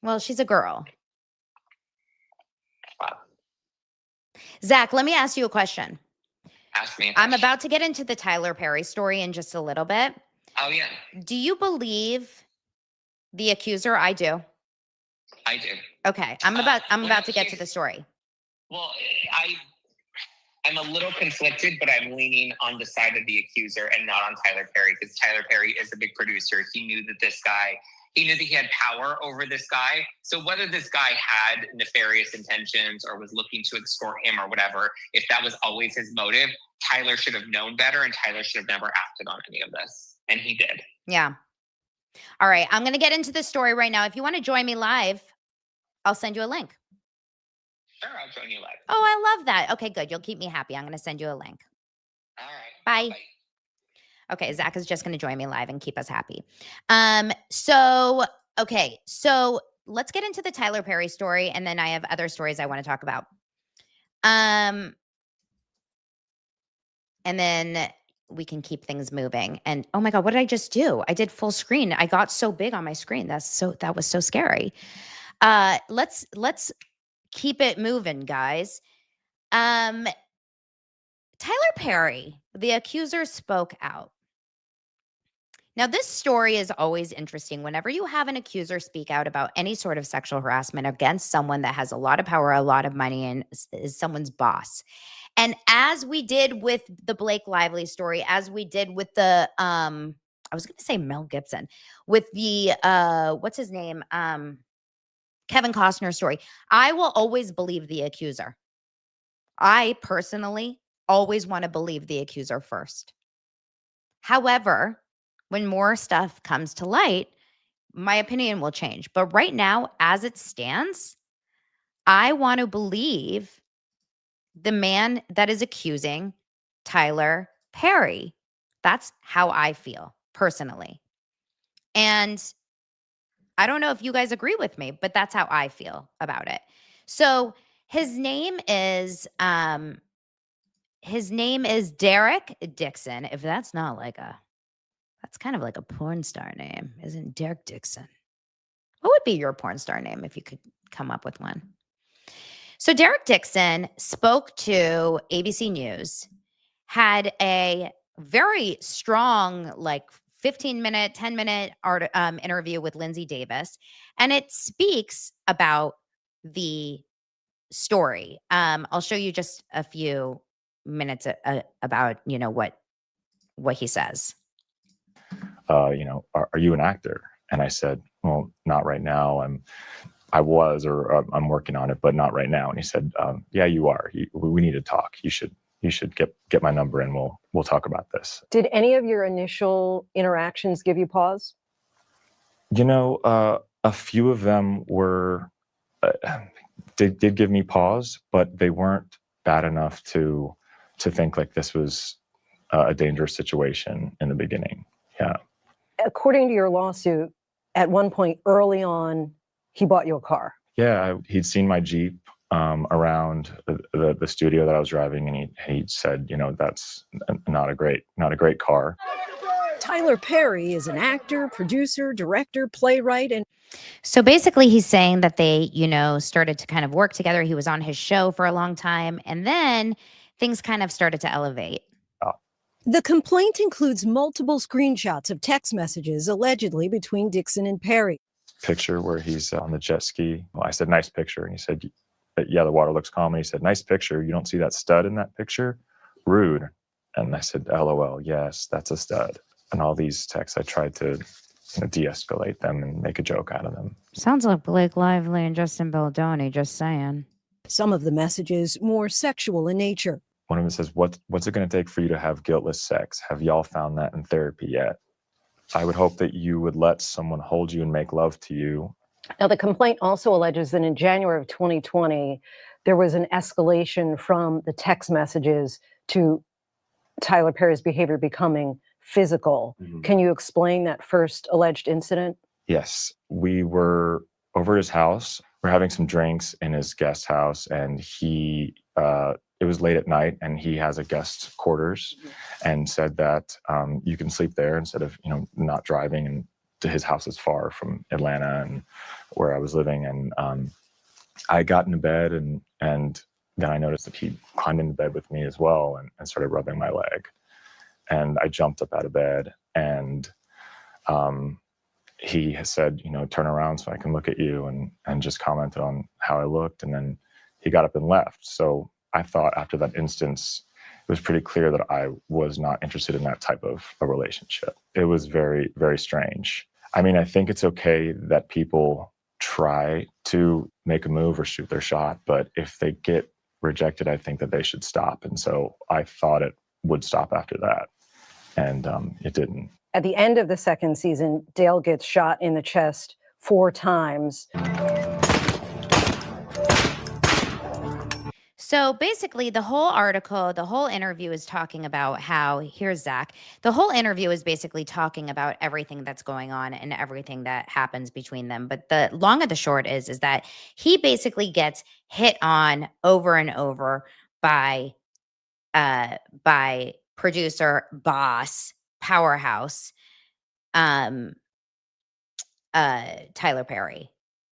[SPEAKER 1] well, she's a girl.
[SPEAKER 4] Wow.
[SPEAKER 1] Zach, let me ask you a question.
[SPEAKER 4] Ask me.
[SPEAKER 1] I'm about to get into the Tyler Perry story in just a little bit.
[SPEAKER 4] Oh yeah,
[SPEAKER 1] Do you believe the accuser? I do.
[SPEAKER 4] I do.
[SPEAKER 1] Okay, I'm about to get to the story.
[SPEAKER 4] Well, I'm a little conflicted, but I'm leaning on the side of the accuser and not on Tyler Perry, because Tyler Perry is a big producer. He knew that he had power over this guy. So whether this guy had nefarious intentions or was looking to extort him or whatever, if that was always his motive, Tyler should have known better, and Tyler should have never acted on any of this. And he did.
[SPEAKER 1] Yeah. All right, I'm going to get into the story right now. If you want to join me live, I'll send you a link.
[SPEAKER 4] Sure, I'll join you live.
[SPEAKER 1] Oh, I love that. Okay, good. You'll keep me happy. I'm going to send you a link.
[SPEAKER 4] All right.
[SPEAKER 1] Bye. Okay, Zach is just going to join me live and keep us happy. So let's get into the Tyler Perry story, and then I have other stories I want to talk about. And then we can keep things moving. And oh my God, what did I just do? I did full screen. I got so big on my screen. That was so scary. Let's keep it moving, guys. Tyler Perry, the accuser, spoke out. Now, this story is always interesting. Whenever you have an accuser speak out about any sort of sexual harassment against someone that has a lot of power, a lot of money, and is someone's boss. And as we did with the Blake Lively story, as we did with the, I was going to say Mel Gibson, with the, what's his name? Kevin Costner story. I will always believe the accuser. I personally always want to believe the accuser first. However, when more stuff comes to light, my opinion will change. But right now, as it stands, I want to believe the man that is accusing Tyler Perry. That's how I feel personally. And I don't know if you guys agree with me, but that's how I feel about it. So his name is Derek Dixon. If that's not that's kind of like a porn star name, isn't Derek Dixon? What would be your porn star name if you could come up with one? So Derek Dixon spoke to ABC News, had a very strong, 15-minute, 10-minute interview with Lindsay Davis, and it speaks about the story. I'll show you just a few minutes about what he says.
[SPEAKER 5] Are you an actor? And I said, well, not right now. I'm working on it, but not right now. And he said, yeah, you are. We need to talk. You should get my number and we'll talk about this.
[SPEAKER 6] Did any of your initial interactions give you pause?
[SPEAKER 5] A few of them did give me pause, but they weren't bad enough to think like this was a dangerous situation in the beginning. Yeah.
[SPEAKER 6] According to your lawsuit, at one point early on, he bought you a car.
[SPEAKER 5] Yeah, he'd seen my Jeep around the studio that I was driving, and he said, that's not a great car.
[SPEAKER 6] Tyler Perry is an actor, producer, director, playwright, and
[SPEAKER 1] so basically he's saying that they, started to kind of work together. He was on his show for a long time, and then things kind of started to elevate.
[SPEAKER 6] The complaint includes multiple screenshots of text messages allegedly between Dixon and Perry.
[SPEAKER 5] Picture where he's on the jet ski. Well, I said, nice picture. And he said, yeah, the water looks calm. And he said, nice picture. You don't see that stud in that picture? Rude. And I said, LOL, yes, that's a stud. And all these texts, I tried to de-escalate them and make a joke out of them.
[SPEAKER 1] Sounds like Blake Lively and Justin Baldoni, just saying.
[SPEAKER 6] Some of the messages more sexual in nature.
[SPEAKER 5] One of them says, what's it going to take for you to have guiltless sex? Have y'all found that in therapy yet? I would hope that you would let someone hold you and make love to you.
[SPEAKER 6] Now, the complaint also alleges that in January of 2020, there was an escalation from the text messages to Tyler Perry's behavior becoming physical.
[SPEAKER 5] Mm-hmm.
[SPEAKER 6] Can you explain that first alleged incident?
[SPEAKER 5] Yes, we were over at his house. We're having some drinks in his guest house, and it was late at night, and he has a guest quarters, and said that you can sleep there instead of not driving. And his house is far from Atlanta and where I was living. And I got into bed, and then I noticed that he climbed into bed with me as well, and started rubbing my leg. And I jumped up out of bed, and he has said, turn around so I can look at you, and just commented on how I looked. And then he got up and left. So I thought after that instance, it was pretty clear that I was not interested in that type of a relationship. It was very, very strange. I mean, I think it's okay that people try to make a move or shoot their shot, but if they get rejected, I think that they should stop. And so I thought it would stop after that, and it didn't.
[SPEAKER 6] At the end of the second season, Dale gets shot in the chest 4 times.
[SPEAKER 1] So basically, the whole article, the whole interview is talking about how, here's Zach, the whole interview is basically talking about everything that's going on and everything that happens between them. But the long and the short is that he basically gets hit on over and over by producer, boss, powerhouse, Tyler Perry.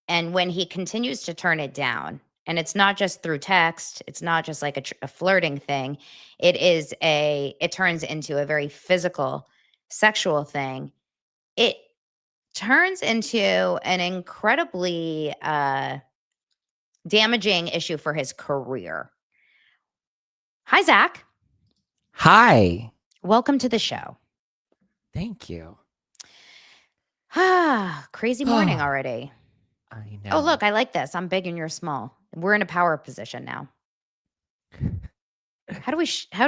[SPEAKER 1] And when he continues to turn it down, and it's not just through text, it's not just like a flirting thing, it turns into a very physical, sexual thing. It turns into an incredibly damaging issue for his career. Hi, Zach.
[SPEAKER 7] Hi.
[SPEAKER 1] Welcome to the show.
[SPEAKER 7] Thank you.
[SPEAKER 1] Crazy morning already.
[SPEAKER 7] I know.
[SPEAKER 1] Oh, look, I like this. I'm big and you're small. We're in a power position now. How do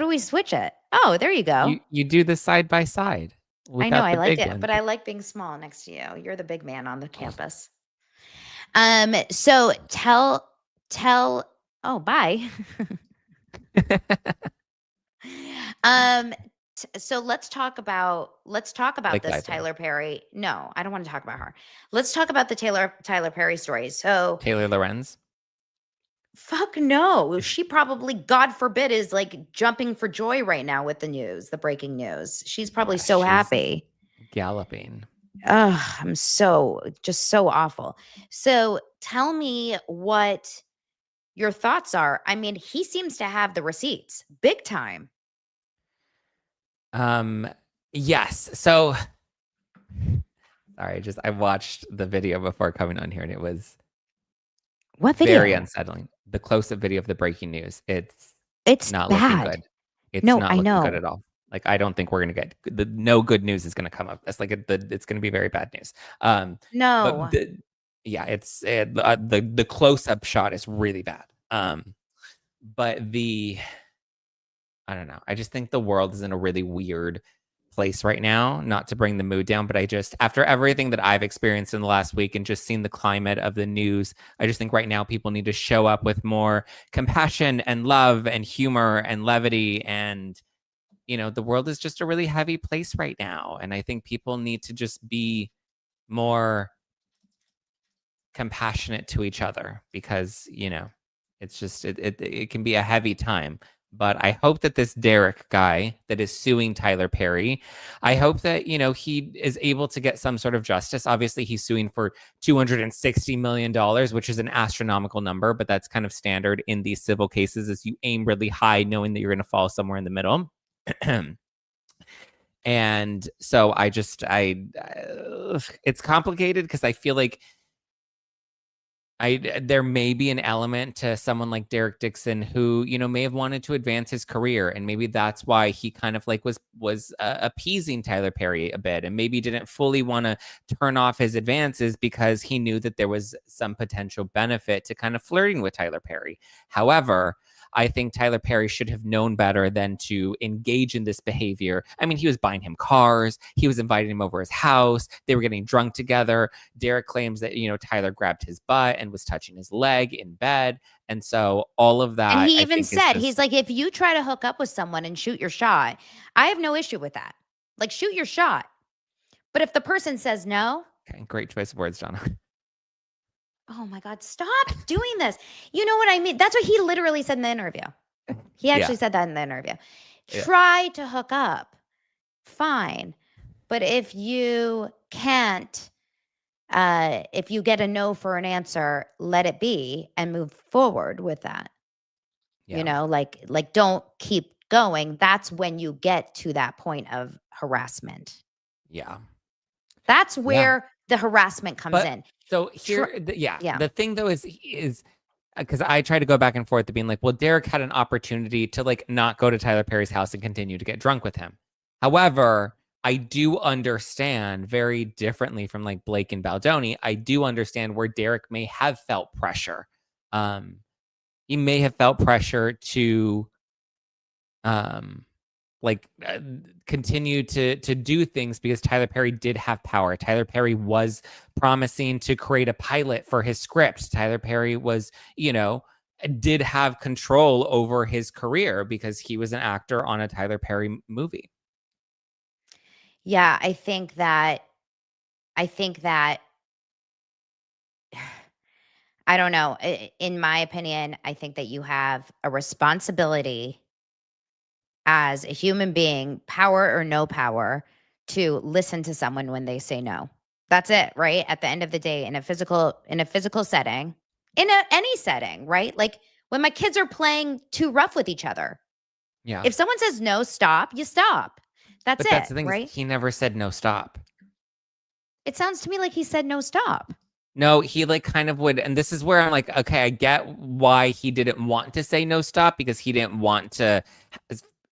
[SPEAKER 1] we switch it? Oh, there you go.
[SPEAKER 7] You do the side by side.
[SPEAKER 1] I know, I like it, but I like being small next to you. You're the big man on the campus. So tell. Oh, bye. So let's talk about
[SPEAKER 7] Like
[SPEAKER 1] this
[SPEAKER 7] Liza.
[SPEAKER 1] Tyler Perry. No, I don't want to talk about her. Let's talk about the Tyler Perry story. So
[SPEAKER 7] Taylor Lorenz.
[SPEAKER 1] fuck no. She probably, God forbid, is like jumping for joy right now with the news, the breaking news. She's probably so
[SPEAKER 7] she's
[SPEAKER 1] happy.
[SPEAKER 7] Galloping.
[SPEAKER 1] Ugh, I'm just so awful. So tell me what your thoughts are. I mean, he seems to have the receipts big time.
[SPEAKER 7] Yes. So sorry, I watched the video before coming on here, and it was
[SPEAKER 1] What video?
[SPEAKER 7] very unsettling. The close-up video of the breaking news. It's not
[SPEAKER 1] bad.
[SPEAKER 7] looking good. It's
[SPEAKER 1] No,
[SPEAKER 7] not
[SPEAKER 1] I
[SPEAKER 7] looking
[SPEAKER 1] know.
[SPEAKER 7] good at all. Like, I don't think we're gonna get no good news is gonna come up. That's like it's gonna be very bad news.
[SPEAKER 1] No.
[SPEAKER 7] But the close-up shot is really bad. But I don't know. I just think the world is in a really weird place right now, not to bring the mood down, but after everything that I've experienced in the last week and just seen the climate of the news, I just think right now people need to show up with more compassion and love and humor and levity. And, the world is just a really heavy place right now. And I think people need to just be more compassionate to each other because, it's just, it can be a heavy time. But I hope that this Derek guy that is suing Tyler Perry, I hope that, he is able to get some sort of justice. Obviously, he's suing for $260 million, which is an astronomical number, but that's kind of standard in these civil cases as you aim really high, knowing that you're going to fall somewhere in the middle. And so it's complicated because I feel like There may be an element to someone like Derek Dixon who, may have wanted to advance his career, and maybe that's why he kind of like was appeasing Tyler Perry a bit, and maybe didn't fully want to turn off his advances because he knew that there was some potential benefit to kind of flirting with Tyler Perry. However, I think Tyler Perry should have known better than to engage in this behavior. I mean, he was buying him cars. He was inviting him over his house. They were getting drunk together. Derek claims that, Tyler grabbed his butt and was touching his leg in bed. And so all of that.
[SPEAKER 1] And he
[SPEAKER 7] I
[SPEAKER 1] even
[SPEAKER 7] think,
[SPEAKER 1] said, he's like, if you try to hook up with someone and shoot your shot, I have no issue with that. Like, shoot your shot. But if the person says no.
[SPEAKER 7] Okay, great choice of words, Donna.
[SPEAKER 1] Oh my God, stop doing this. You know what I mean? That's what he literally said in the interview. He actually said that in the interview. Try to hook up. Fine. But if you can't, if you get a no for an answer, let it be and move forward with that.
[SPEAKER 7] Yeah.
[SPEAKER 1] Like don't keep going. That's when you get to that point of harassment.
[SPEAKER 7] Yeah.
[SPEAKER 1] That's where the harassment comes in.
[SPEAKER 7] So here, the thing though is because I try to go back and forth to being like, well, Derek had an opportunity to like not go to Tyler Perry's house and continue to get drunk with him. However, I do understand very differently from like Blake and Baldoni. I do understand where Derek may have felt pressure. He may have felt pressure to continue to do things because Tyler Perry did have power. Tyler Perry was promising to create a pilot for his script. Tyler Perry was, did have control over his career because he was an actor on a Tyler Perry movie.
[SPEAKER 1] Yeah, I think that I don't know. In my opinion, I think that you have a responsibility as a human being, power or no power, to listen to someone when they say no. That's it, right? At the end of the day, in a physical setting, any setting, right? Like when my kids are playing too rough with each other.
[SPEAKER 7] Yeah.
[SPEAKER 1] If someone says no, stop, you stop. That's
[SPEAKER 7] That's the thing,
[SPEAKER 1] right?
[SPEAKER 7] he never said no, stop.
[SPEAKER 1] It sounds to me like he said no, stop.
[SPEAKER 7] No, he like kind of would. And this is where I'm like, okay, I get why he didn't want to say no, stop, because he didn't want to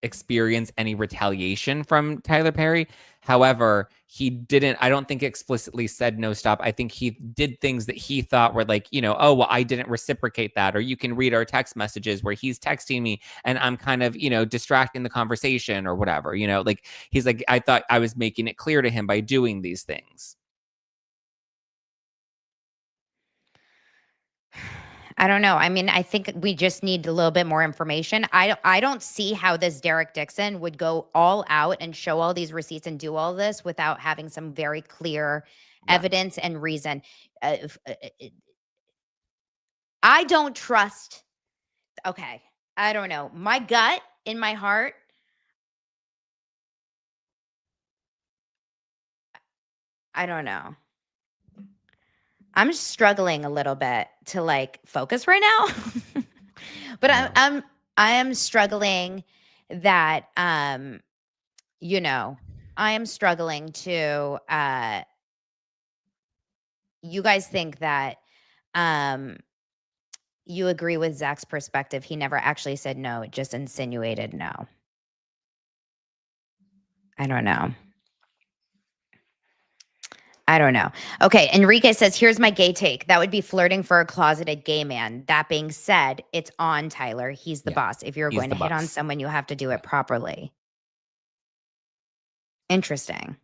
[SPEAKER 7] experience any retaliation from Tyler Perry. However, he didn't, I don't think explicitly said no, stop. I think he did things that he thought were like, oh, well, I didn't reciprocate that. Or you can read our text messages where he's texting me and I'm kind of, distracting the conversation or whatever, like he's like, I thought I was making it clear to him by doing these things.
[SPEAKER 1] I don't know. I mean, I think we just need a little bit more information. I don't see how this Derek Dixon would go all out and show all these receipts and do all this without having some very clear evidence and reason. I don't trust. Okay. I don't know. My gut in my heart. I don't know. I'm struggling a little bit to like focus right now, but I am struggling that, I am struggling to, you guys think that, you agree with Zach's perspective. He never actually said no, just insinuated no. I don't know. Okay, Enrique says, here's my gay take. That would be flirting for a closeted gay man. That being said, it's on Tyler. He's the boss. If you're going to hit on someone, you have to do it properly. Interesting.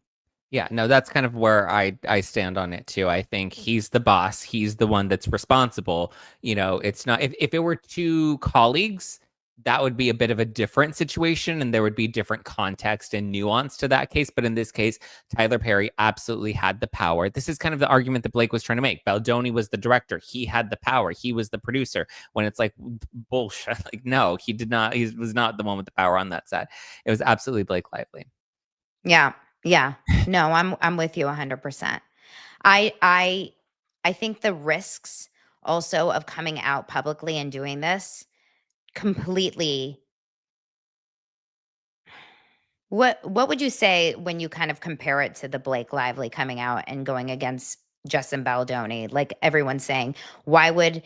[SPEAKER 7] Yeah, no, that's kind of where I stand on it too. I think he's the boss. He's the one that's responsible. It's not, if it were two colleagues, that would be a bit of a different situation and there would be different context and nuance to that case. But in this case, Tyler Perry absolutely had the power. This is kind of the argument that Blake was trying to make. Baldoni was the director. He had the power. He was the producer. When it's like bullshit, like, no, he did not. He was not the one with the power on that set. It was absolutely Blake Lively.
[SPEAKER 1] Yeah. No, I'm with you 100%. I think the risks also of coming out publicly and doing this completely. What would you say when you kind of compare it to the Blake Lively coming out and going against Justin Baldoni. Like everyone's saying, why would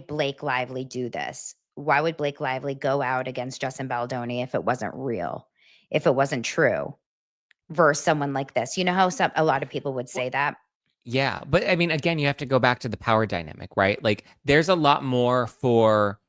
[SPEAKER 1] Blake Lively do this? Why would Blake Lively go out against Justin Baldoni if it wasn't real, if it wasn't true, versus someone like this? You know how a lot of people would say that?
[SPEAKER 7] Yeah. But I mean, again, you have to go back to the power dynamic, right? Like there's a lot more for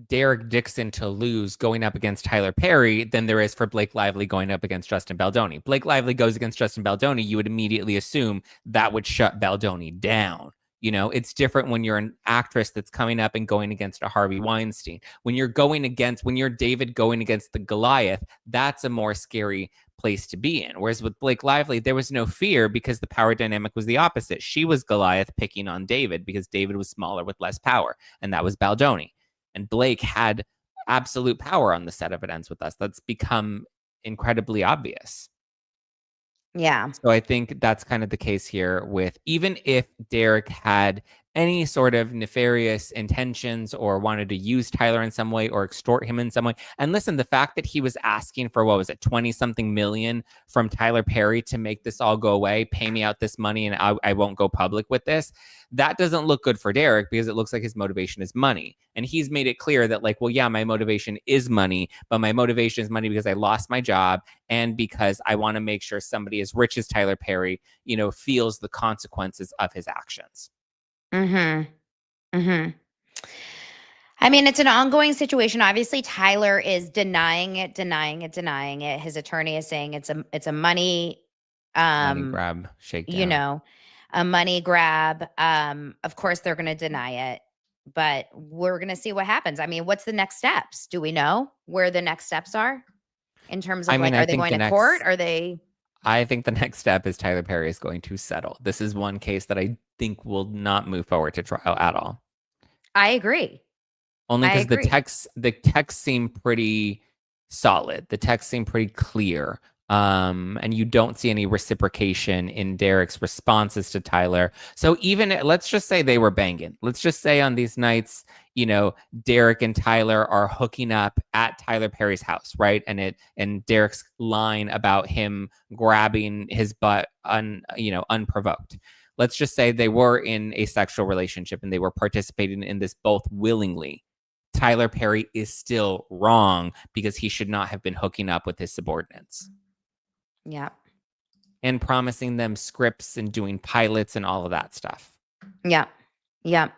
[SPEAKER 7] Derek Dixon to lose going up against Tyler Perry than there is for Blake Lively going up against Justin Baldoni. Blake Lively goes against Justin Baldoni, you would immediately assume that would shut Baldoni down. You know, it's different when you're an actress that's coming up and going against a Harvey Weinstein. When you're David going against the Goliath, that's a more scary place to be in. Whereas with Blake Lively, there was no fear because the power dynamic was the opposite. She was Goliath picking on David because David was smaller with less power, and that was Baldoni. And Blake had absolute power on the set of It Ends With Us. That's become incredibly obvious.
[SPEAKER 1] Yeah.
[SPEAKER 7] So I think that's kind of the case here with, even if Derek had any sort of nefarious intentions or wanted to use Tyler in some way or extort him in some way. And listen, the fact that he was asking for, 20 something million from Tyler Perry to make this all go away, pay me out this money and I won't go public with this. That doesn't look good for Derek because it looks like his motivation is money. And he's made it clear that like, well, yeah, my motivation is money, but my motivation is money because I lost my job and because I want to make sure somebody as rich as Tyler Perry, feels the consequences of his actions.
[SPEAKER 1] Mm-hmm. Mm-hmm. I mean, it's an ongoing situation. Obviously, Tyler is denying it. His attorney is saying it's a money
[SPEAKER 7] grab, shakedown.
[SPEAKER 1] A money grab. Of course, they're going to deny it, but we're going to see what happens. I mean, what's the next steps? Do we know where the next steps are in terms of are they going to court? Are they?
[SPEAKER 7] I think the next step is Tyler Perry is going to settle. This is one case that I think will not move forward to trial at all.
[SPEAKER 1] I agree.
[SPEAKER 7] Only because the texts seem pretty solid. The texts seem pretty clear. And you don't see any reciprocation in Derek's responses to Tyler. So even let's just say they were banging. Let's just say on these nights, Derek and Tyler are hooking up at Tyler Perry's house, right? And Derek's line about him grabbing his butt unprovoked. Let's just say they were in a sexual relationship and they were participating in this both willingly. Tyler Perry is still wrong because he should not have been hooking up with his subordinates.
[SPEAKER 1] Yeah.
[SPEAKER 7] And promising them scripts and doing pilots and all of that stuff.
[SPEAKER 1] Yeah. Yeah.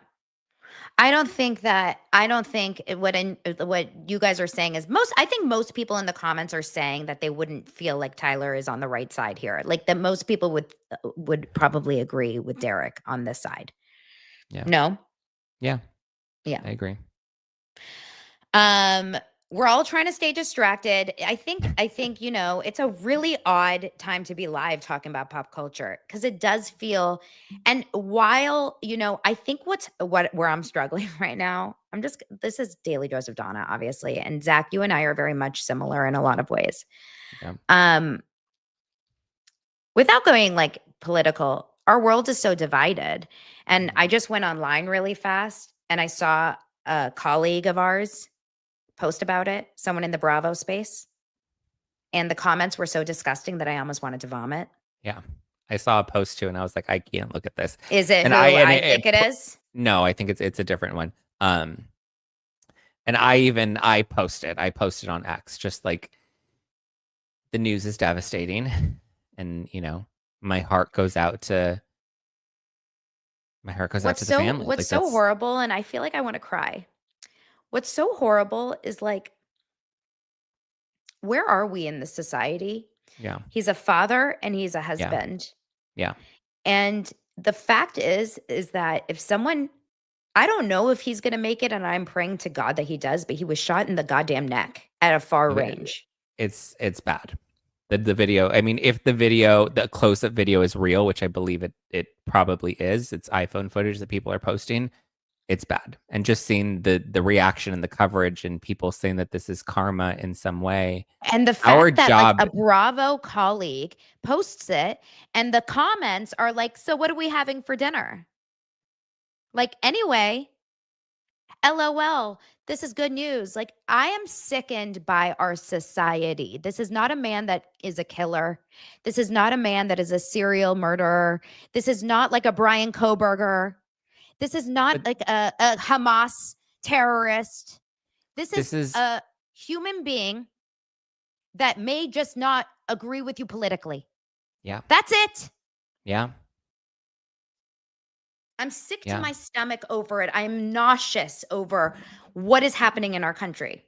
[SPEAKER 1] I don't think what you guys are saying is I think most people in the comments are saying that they wouldn't feel like Tyler is on the right side here. Like that most people would probably agree with Derek on this side.
[SPEAKER 7] Yeah.
[SPEAKER 1] No?
[SPEAKER 7] Yeah.
[SPEAKER 1] Yeah.
[SPEAKER 7] I agree.
[SPEAKER 1] We're all trying to stay distracted. I think, it's a really odd time to be live talking about pop culture because it does feel, and while, I think where I'm struggling right now, this is Daily Dose of Donna, obviously. And Zach, you and I are very much similar in a lot of ways.
[SPEAKER 7] Yeah.
[SPEAKER 1] Without going like political, our world is so divided. And I just went online really fast and I saw a colleague of ours post about it, someone in the Bravo space. And the comments were so disgusting that I almost wanted to vomit.
[SPEAKER 7] Yeah. I saw a post too and I was like, I can't look at this.
[SPEAKER 1] Is it I think it is?
[SPEAKER 7] No, I think it's a different one. And I posted on X, just like the news is devastating. And, my heart goes out to the family.
[SPEAKER 1] What's so horrible, and I feel like I want to cry. What's so horrible is like, where are we in this society?
[SPEAKER 7] Yeah.
[SPEAKER 1] He's a father and he's a husband.
[SPEAKER 7] Yeah.
[SPEAKER 1] And the fact is that if someone, I don't know if he's going to make it, and I'm praying to God that he does, but he was shot in the goddamn neck at a far range.
[SPEAKER 7] It's bad. The video, I mean, if the close-up video is real, which I believe it probably is, it's iPhone footage that people are posting, it's bad. And just seeing the reaction and the coverage and people saying that this is karma in some way.
[SPEAKER 1] And the fact that like a Bravo colleague posts it and the comments are like, so what are we having for dinner? Like, anyway, LOL. This is good news. Like, I am sickened by our society. This is not a man that is a killer. This is not a man that is a serial murderer. This is not like a Brian Koberger. This is not like a Hamas terrorist. This is a human being that may just not agree with you politically.
[SPEAKER 7] Yeah.
[SPEAKER 1] That's it.
[SPEAKER 7] Yeah.
[SPEAKER 1] I'm sick to my stomach over it. I'm nauseous over what is happening in our country.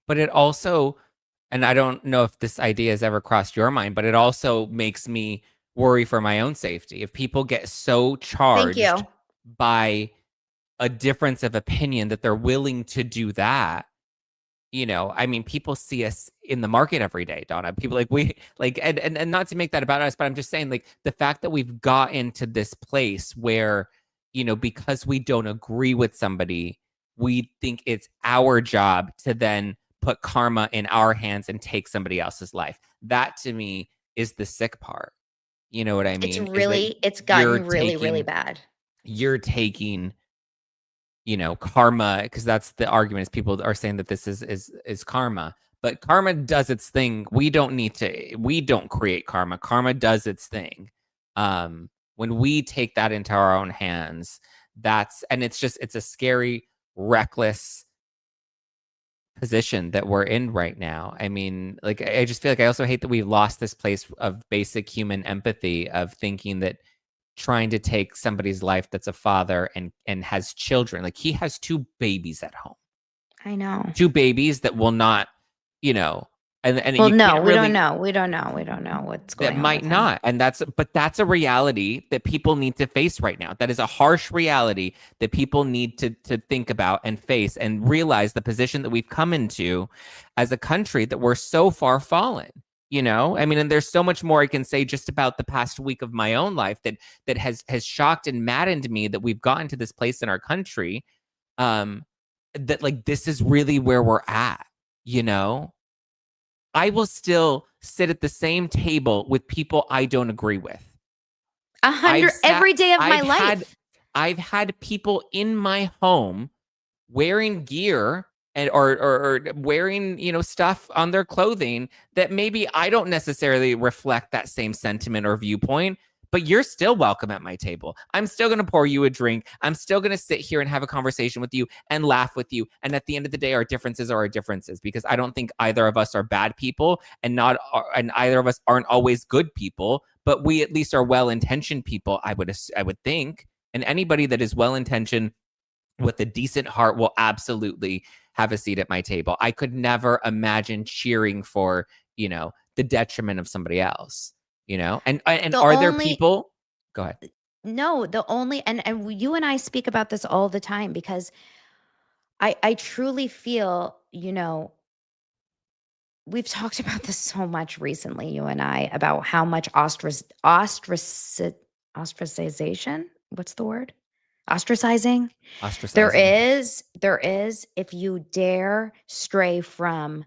[SPEAKER 7] But it also, and I don't know if this idea has ever crossed your mind, but it also makes me worry for my own safety. If people get so charged by a difference of opinion that they're willing to do that, you know, I mean, people see us in the market every day, Donna. People and not to make that about us, but I'm just saying, like, the fact that we've gotten to this place where, you know, because we don't agree with somebody, we think it's our job to then put karma in our hands and take somebody else's life. That to me is the sick part. You know what I mean?
[SPEAKER 1] It's gotten really bad.
[SPEAKER 7] You're taking, you know, karma, because that's the argument, is people are saying that this is karma. But karma does its thing. We don't create karma. Karma does its thing. When we take that into our own hands, it's a scary, reckless position that we're in right now. I mean, like, I just feel like I also hate that we've lost this place of basic human empathy, of thinking that trying to take somebody's life that's a father and has children. Like, he has 2 babies at home.
[SPEAKER 1] I know.
[SPEAKER 7] 2 babies that will not, you know, and
[SPEAKER 1] well, no, we don't know. We don't know what's going on.
[SPEAKER 7] That might not. And that's a reality that people need to face right now. That is a harsh reality that people need to think about and face, and realize the position that we've come into as a country, that we're so far fallen. You know, I mean, and there's so much more I can say just about the past week of my own life that has shocked and maddened me, that we've gotten to this place in our country, that, like, this is really where we're at. You know, I will still sit at the same table with people I don't agree with.
[SPEAKER 1] Every day of my life.
[SPEAKER 7] I've had people in my home wearing gear and or wearing, you know, stuff on their clothing that maybe I don't necessarily reflect that same sentiment or viewpoint, but you're still welcome at my table. I'm still going to pour you a drink. I'm still going to sit here and have a conversation with you and laugh with you. And at the end of the day, our differences are our differences, because I don't think either of us are bad people, and either of us aren't always good people, but we at least are well-intentioned people, I would think. And anybody that is well-intentioned with a decent heart will absolutely have a seat at my table. I could never imagine cheering for, you know, the detriment of somebody else, you know? And are there people? Go ahead.
[SPEAKER 1] No, and you and I speak about this all the time, because I truly feel, you know, we've talked about this so much recently, you and I, about how much ostracization, what's the word? Ostracizing. There is, if you dare stray from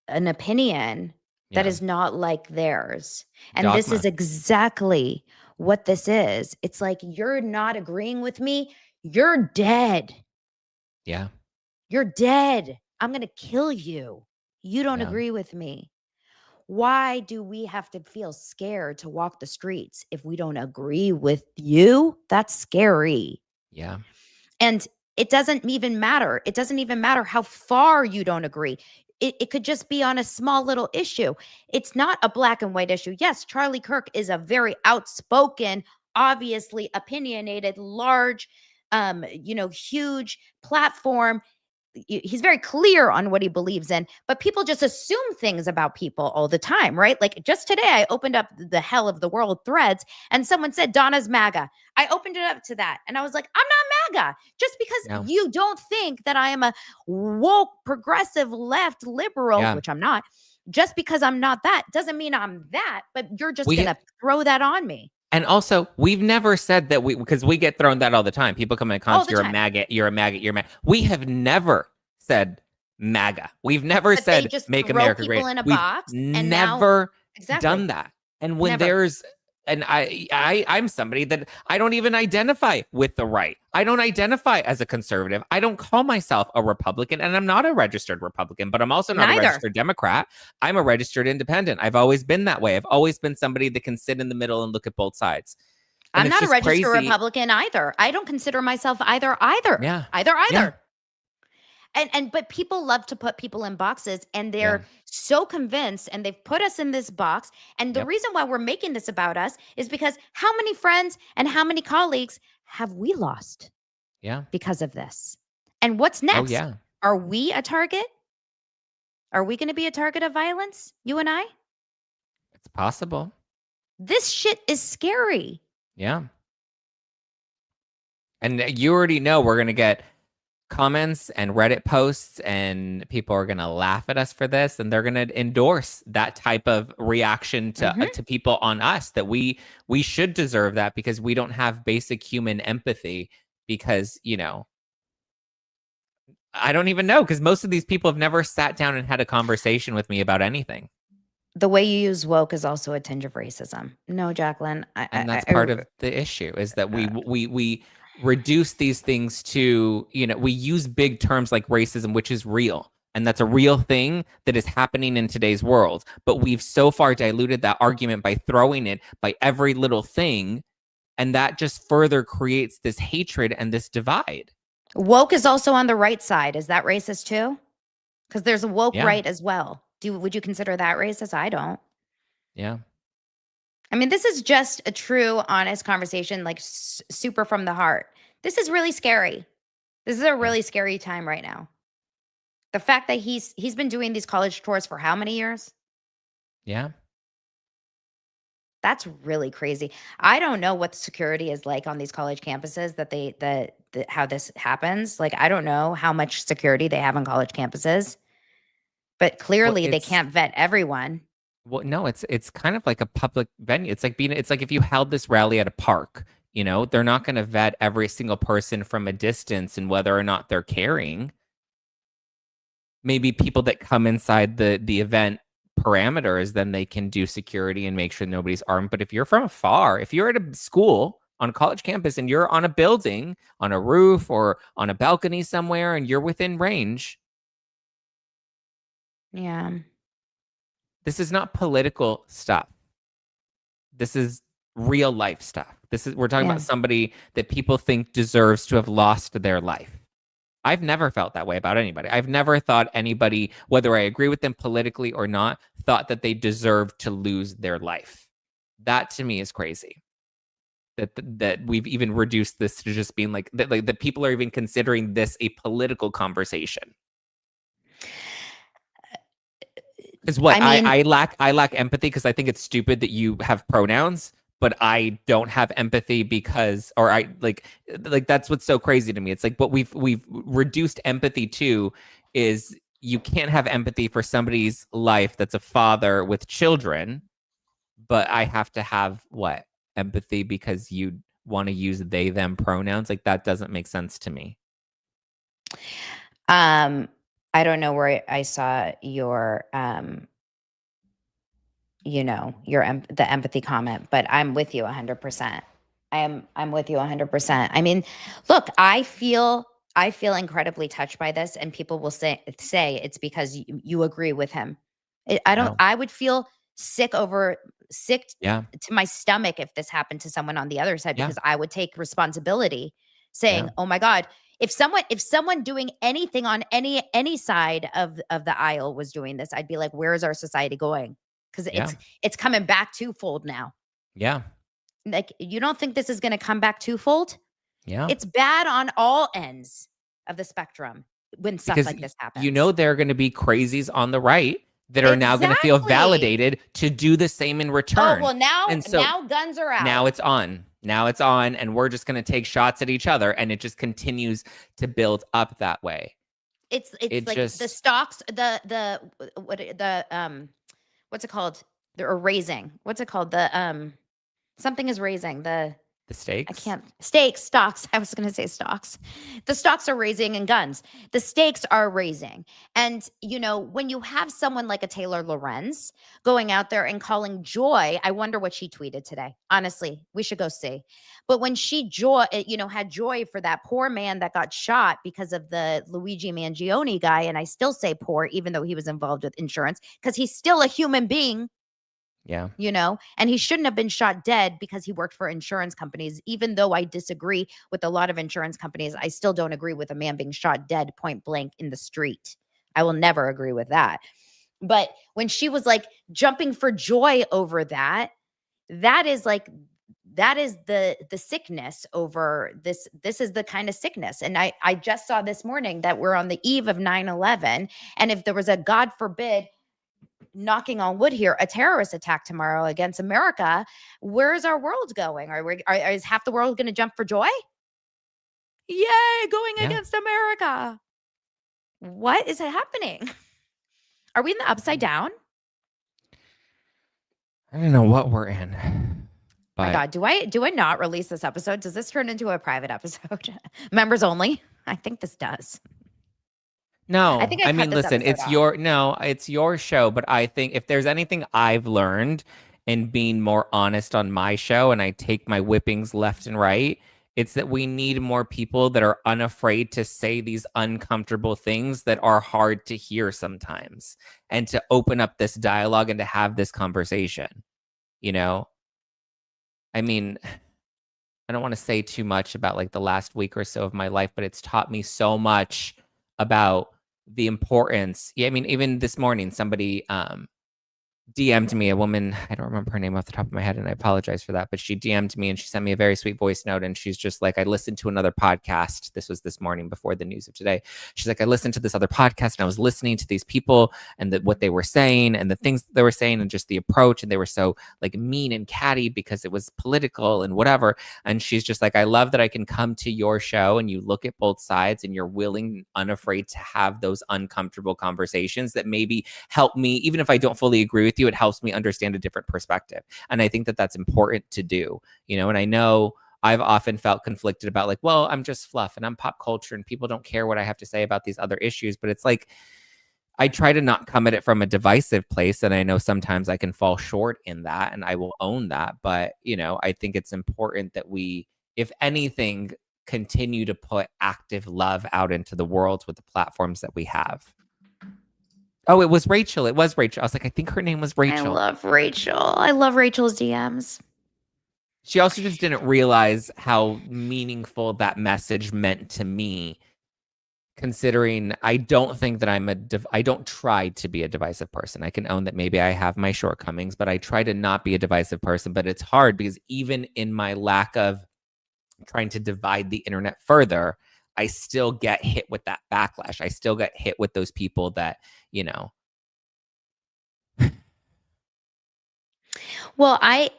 [SPEAKER 1] an opinion that is not like theirs. And
[SPEAKER 7] Dogma.
[SPEAKER 1] This is exactly what this is. It's like, you're not agreeing with me, you're dead.
[SPEAKER 7] Yeah.
[SPEAKER 1] You're dead. I'm going to kill you. You don't agree with me. Why do we have to feel scared to walk the streets if we don't agree with you? That's scary.
[SPEAKER 7] Yeah.
[SPEAKER 1] And it doesn't even matter. It doesn't even matter how far you don't agree. It could just be on a small little issue. It's not a black and white issue. Yes, Charlie Kirk is a very outspoken, obviously opinionated, large, you know, huge platform. He's very clear on what he believes in, but people just assume things about people all the time, right? Like, just today, I opened up the Hell of the World threads, and someone said, Donna's MAGA. I opened it up to that, and I was like, I'm not MAGA. Just because you don't think that I am a woke, progressive, left, liberal, which I'm not, just because I'm not that doesn't mean I'm that, but you're just going to throw that on me.
[SPEAKER 7] And also, we've never said that because we get thrown that all the time. People come in comments, you're a MAGA, you're a MAGA, you're a MAGA. We have never said MAGA. We've never said make America great.
[SPEAKER 1] In a
[SPEAKER 7] We've
[SPEAKER 1] box,
[SPEAKER 7] never done that. And when there's And I'm somebody that I don't even identify with the right. I don't identify as a conservative. I don't call myself a Republican, and I'm not a registered Republican, but I'm also not a
[SPEAKER 1] Neither.
[SPEAKER 7] registered Democrat. I'm a registered independent. I've always been that way. I've always been somebody that can sit in the middle and look at both sides. And
[SPEAKER 1] I'm
[SPEAKER 7] it's
[SPEAKER 1] not a
[SPEAKER 7] just
[SPEAKER 1] registered
[SPEAKER 7] crazy.
[SPEAKER 1] Republican either. I don't consider myself either.
[SPEAKER 7] Yeah.
[SPEAKER 1] Either.
[SPEAKER 7] Yeah.
[SPEAKER 1] But people love to put people in boxes, and
[SPEAKER 7] Yeah.
[SPEAKER 1] they're so convinced, and they've put us in this box. And the
[SPEAKER 7] Yep.
[SPEAKER 1] reason why we're making this about us is because how many friends and how many colleagues have we lost
[SPEAKER 7] Yeah.
[SPEAKER 1] because of this? And what's next?
[SPEAKER 7] Oh, yeah.
[SPEAKER 1] Are we a target? Are we going to be a target of violence, you and I?
[SPEAKER 7] It's possible.
[SPEAKER 1] This shit is scary.
[SPEAKER 7] Yeah. And you already know we're going to get comments and Reddit posts, and people are going to laugh at us for this, and they're going to endorse that type of reaction to people on us, that we should deserve that because we don't have basic human empathy. Because, you know, I don't even know, because most of these people have never sat down and had a conversation with me about anything.
[SPEAKER 1] The way you use woke is also a tinge of racism. No, Jacqueline.
[SPEAKER 7] And that's part of the issue, is that we reduce these things to, you know, we use big terms like racism, which is real. And that's a real thing that is happening in today's world. But we've so far diluted that argument by throwing it by every little thing. And that just further creates this hatred and this divide.
[SPEAKER 1] Woke is also on the right side. Is that racist too? Because there's a woke
[SPEAKER 7] Yeah.
[SPEAKER 1] right as well. Would you consider that racist? I don't.
[SPEAKER 7] Yeah.
[SPEAKER 1] I mean, this is just a true, honest conversation, like super from the heart. This is really scary. This is a really scary time right now. The fact that he's been doing these college tours for how many years?
[SPEAKER 7] Yeah.
[SPEAKER 1] That's really crazy. I don't know what security is like on these college campuses that how this happens. Like, I don't know how much security they have on college campuses, but clearly they can't vet everyone.
[SPEAKER 7] Well, no, it's kind of like a public venue. It's like if you held this rally at a park, you know, they're not going to vet every single person from a distance and whether or not they're carrying. Maybe people that come inside the event parameters, then they can do security and make sure nobody's armed. But if you're from afar, if you're at a school on a college campus and you're on a building, on a roof or on a balcony somewhere, and you're within range.
[SPEAKER 1] Yeah.
[SPEAKER 7] This is not political stuff. This is real life stuff. We're talking about somebody that people think deserves to have lost their life. I've never felt that way about anybody. I've never thought anybody, whether I agree with them politically or not, thought that they deserved to lose their life. That to me is crazy. That we've even reduced this to just being like that people are even considering this a political conversation. Because what I mean, I lack empathy because I think it's stupid that you have pronouns, but I don't have empathy because, or I like that's what's so crazy to me. It's like what we've reduced empathy to is you can't have empathy for somebody's life that's a father with children, but I have to have what? Empathy because you want to use they them pronouns. Like that doesn't make sense to me.
[SPEAKER 1] I don't know where I saw your, the empathy comment, but I'm with you 100%. I'm with you 100%. I mean, look, I feel incredibly touched by this, and people will say it's because you agree with him. I would feel sick to my stomach if this happened to someone on the other side, because I would take responsibility saying, oh my God, if someone doing anything on any side of the aisle was doing this, I'd be like, where is our society going? Because it's coming back twofold now.
[SPEAKER 7] Yeah.
[SPEAKER 1] Like, you don't think this is going to come back twofold?
[SPEAKER 7] Yeah.
[SPEAKER 1] It's bad on all ends of the spectrum when stuff like this happens.
[SPEAKER 7] You know, there are going to be crazies on the right that are now going to feel validated to do the same in return.
[SPEAKER 1] Oh, well, now guns are out.
[SPEAKER 7] Now it's on. And we're just going to take shots at each other, and it just continues to build up that way.
[SPEAKER 1] It's like the stocks, what's it called? They're raising. What's it called? Something is raising. The
[SPEAKER 7] The stakes?
[SPEAKER 1] I can't. Stakes, stocks. I was going to say stocks. The stocks are raising in guns. The stakes are raising. And, you know, when you have someone like a Taylor Lorenz going out there and calling Joy, I wonder what she tweeted today. Honestly, we should go see. But when she had joy for that poor man that got shot because of the Luigi Mangione guy, and I still say poor, even though he was involved with insurance, because he's still a human being.
[SPEAKER 7] Yeah.
[SPEAKER 1] You know, and he shouldn't have been shot dead because he worked for insurance companies. Even though I disagree with a lot of insurance companies, I still don't agree with a man being shot dead point blank in the street. I will never agree with that. But when she was like jumping for joy over that, that is the sickness over this. This is the kind of sickness. And I just saw this morning that we're on the eve of 9/11. And if there was a, God forbid, knocking on wood here, a terrorist attack tomorrow against America, where's our world going? Is half the world going to jump for joy? Yay, going against America. What is happening? Are we in the upside down?
[SPEAKER 7] I don't know what we're in. But
[SPEAKER 1] My God, do I not release this episode? Does this turn into a private episode? Members only? I think this does.
[SPEAKER 7] no,
[SPEAKER 1] I think
[SPEAKER 7] I
[SPEAKER 1] cut
[SPEAKER 7] mean,
[SPEAKER 1] this
[SPEAKER 7] listen, it's
[SPEAKER 1] episode off.
[SPEAKER 7] it's your show, but I think if there's anything I've learned in being more honest on my show, and I take my whippings left and right, it's that we need more people that are unafraid to say these uncomfortable things that are hard to hear sometimes, and to open up this dialogue and to have this conversation. You know, I mean, I don't want to say too much about like the last week or so of my life, but it's taught me so much about the importance. Yeah, I mean, even this morning, somebody DM'd me, a woman, I don't remember her name off the top of my head, and I apologize for that, but she DM'd me and she sent me a very sweet voice note, and she's just like, I listened to another podcast. This was this morning before the news of today. She's like, I listened to this other podcast and I was listening to these people and what they were saying and the things they were saying and just the approach, and they were so like mean and catty because it was political and whatever. And she's just like, I love that I can come to your show and you look at both sides and you're willing, unafraid to have those uncomfortable conversations that maybe help me, even if I don't fully agree with you, it helps me understand a different perspective. And I think that that's important to do, you know. And I know I've often felt conflicted about like, well, I'm just fluff and I'm pop culture and people don't care what I have to say about these other issues. But it's like, I try to not come at it from a divisive place. And I know sometimes I can fall short in that, and I will own that. But, you know, I think it's important that we, if anything, continue to put active love out into the world with the platforms that we have. Oh, it was Rachel. It was Rachel. I was like, I think her name was Rachel.
[SPEAKER 1] I love Rachel. I love Rachel's DMs.
[SPEAKER 7] She also just didn't realize how meaningful that message meant to me, considering I don't think that I don't try to be a divisive person. I can own that maybe I have my shortcomings, but I try to not be a divisive person. But it's hard because even in my lack of trying to divide the internet further, I still get hit with that backlash. I still get hit with those people that, you know.
[SPEAKER 1] Well, I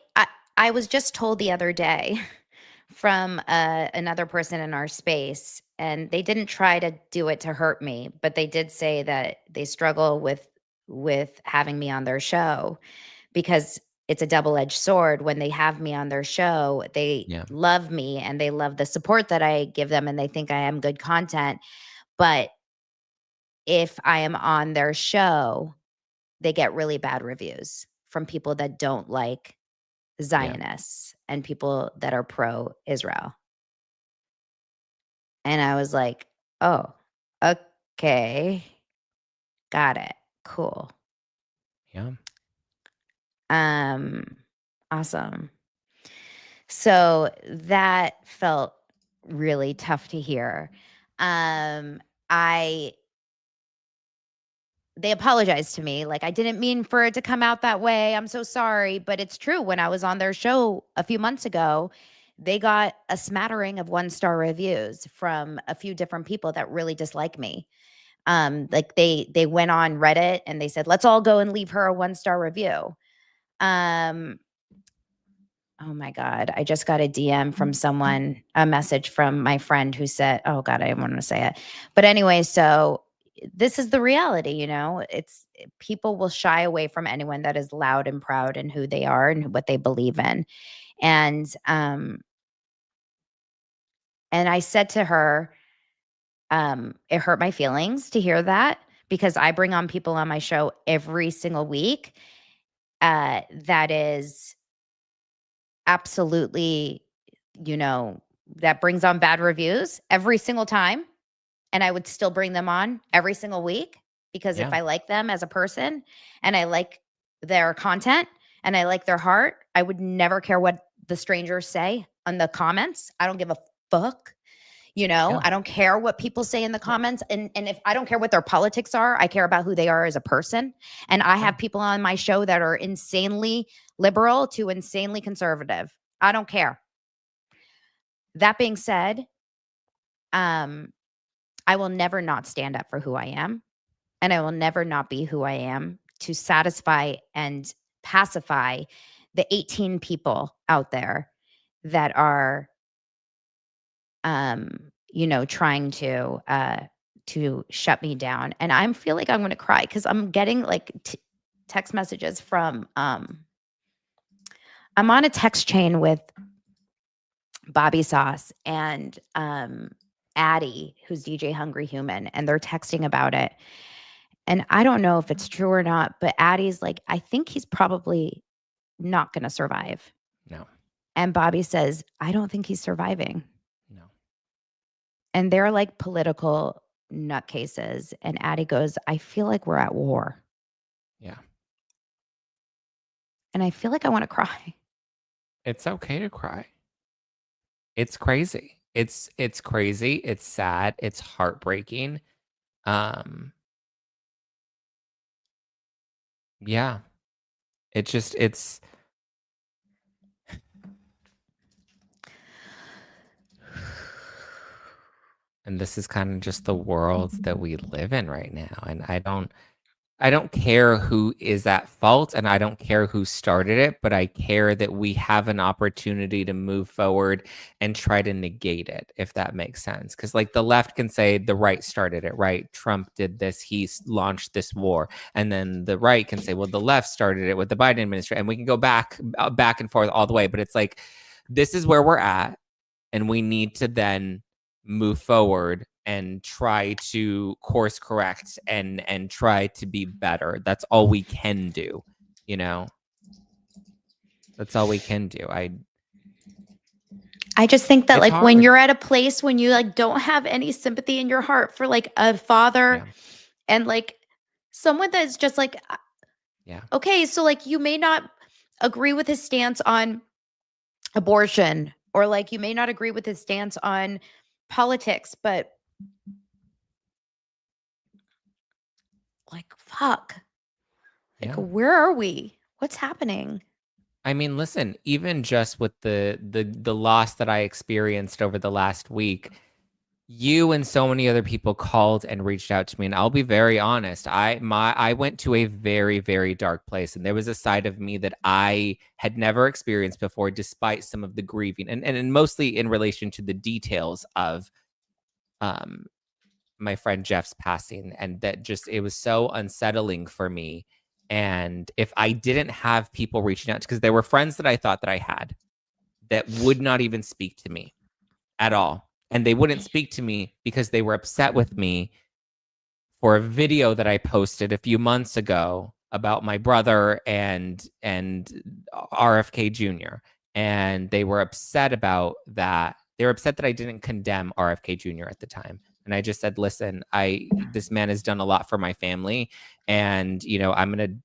[SPEAKER 1] was just told the other day from another person in our space, and they didn't try to do it to hurt me, but they did say that they struggle with having me on their show because it's a double-edged sword. When they have me on their show, they love me and they love the support that I give them, and they think I am good content. But if I am on their show, they get really bad reviews from people that don't like Zionists and people that are pro-Israel. And I was like, oh, okay. Got it. Cool.
[SPEAKER 7] Yeah.
[SPEAKER 1] Awesome. So that felt really tough to hear. They apologized to me. Like, I didn't mean for it to come out that way. I'm so sorry. But it's true. When I was on their show a few months ago, they got a smattering of 1-star reviews from a few different people that really dislike me. Like they went on Reddit and they said, let's all go and leave her a 1-star review. Oh my God. I just got a DM from someone, a message from my friend who said, oh God, I didn't want to say it. But anyway, so this is the reality, you know, people will shy away from anyone that is loud and proud in who they are and what they believe in. And And I said to her, it hurt my feelings to hear that, because I bring on people on my show every single week. That is absolutely, that brings on bad reviews every single time. And I would still bring them on every single week, because if
[SPEAKER 7] Yeah.
[SPEAKER 1] I like them as a person and I like their content and I like their heart, I would never care what the strangers say on the comments. I don't give a fuck. I don't care what people say in the comments. And if I don't care what their politics are, I care about who they are as a person. And I have people on my show that are insanely liberal to insanely conservative. I don't care. That being said, I will never not stand up for who I am. And I will never not be who I am to satisfy and pacify the 18 people out there that are trying to shut me down. And I feel like I'm going to cry, because I'm getting like text messages from I'm on a text chain with Bobby Sauce and Addie, who's DJ Hungry Human, and they're texting about it. And I don't know if it's true or not, but Addie's like, I think he's probably not going to survive.
[SPEAKER 7] No.
[SPEAKER 1] And Bobby says, I don't think he's surviving.
[SPEAKER 7] No.
[SPEAKER 1] And they're like political nutcases. And Addie goes, I feel like we're at war.
[SPEAKER 7] Yeah.
[SPEAKER 1] And I feel like I want to cry.
[SPEAKER 7] It's okay to cry. It's crazy. It's crazy. It's sad. It's heartbreaking. Yeah. It's and this is kind of just the world that we live in right now. And I don't care who is at fault, and I don't care who started it, but I care that we have an opportunity to move forward and try to negate it, if that makes sense. Because like the left can say the right started it, right? Trump did this, he launched this war. And then the right can say, well, the left started it with the Biden administration. And we can go back and forth all the way. But it's like, this is where we're at, and we need to then move forward and try to course correct and try to be better. That's all we can do, That's all we can do.
[SPEAKER 1] I just think that
[SPEAKER 7] It's
[SPEAKER 1] like when
[SPEAKER 7] hard.
[SPEAKER 1] you're at a place when you like don't have any sympathy in your heart for like a father and like someone that's just like, okay, so like you may not agree with his stance on abortion, or like you may not agree with his stance on politics, but like, fuck. Like, where are we? What's happening?
[SPEAKER 7] I mean, listen, even just with the loss that I experienced over the last week, you and so many other people called and reached out to me. And I'll be very honest. I went to a very, very dark place. And there was a side of me that I had never experienced before, despite some of the grieving and mostly in relation to the details of my friend Jeff's passing. And that just, it was so unsettling for me. And if I didn't have people reaching out, because there were friends that I thought that I had that would not even speak to me at all. And they wouldn't speak to me because they were upset with me for a video that I posted a few months ago about my brother and RFK Jr. And they were upset about that. They were upset that I didn't condemn RFK Jr. at the time. And I just said, listen, this man has done a lot for my family, and I'm going to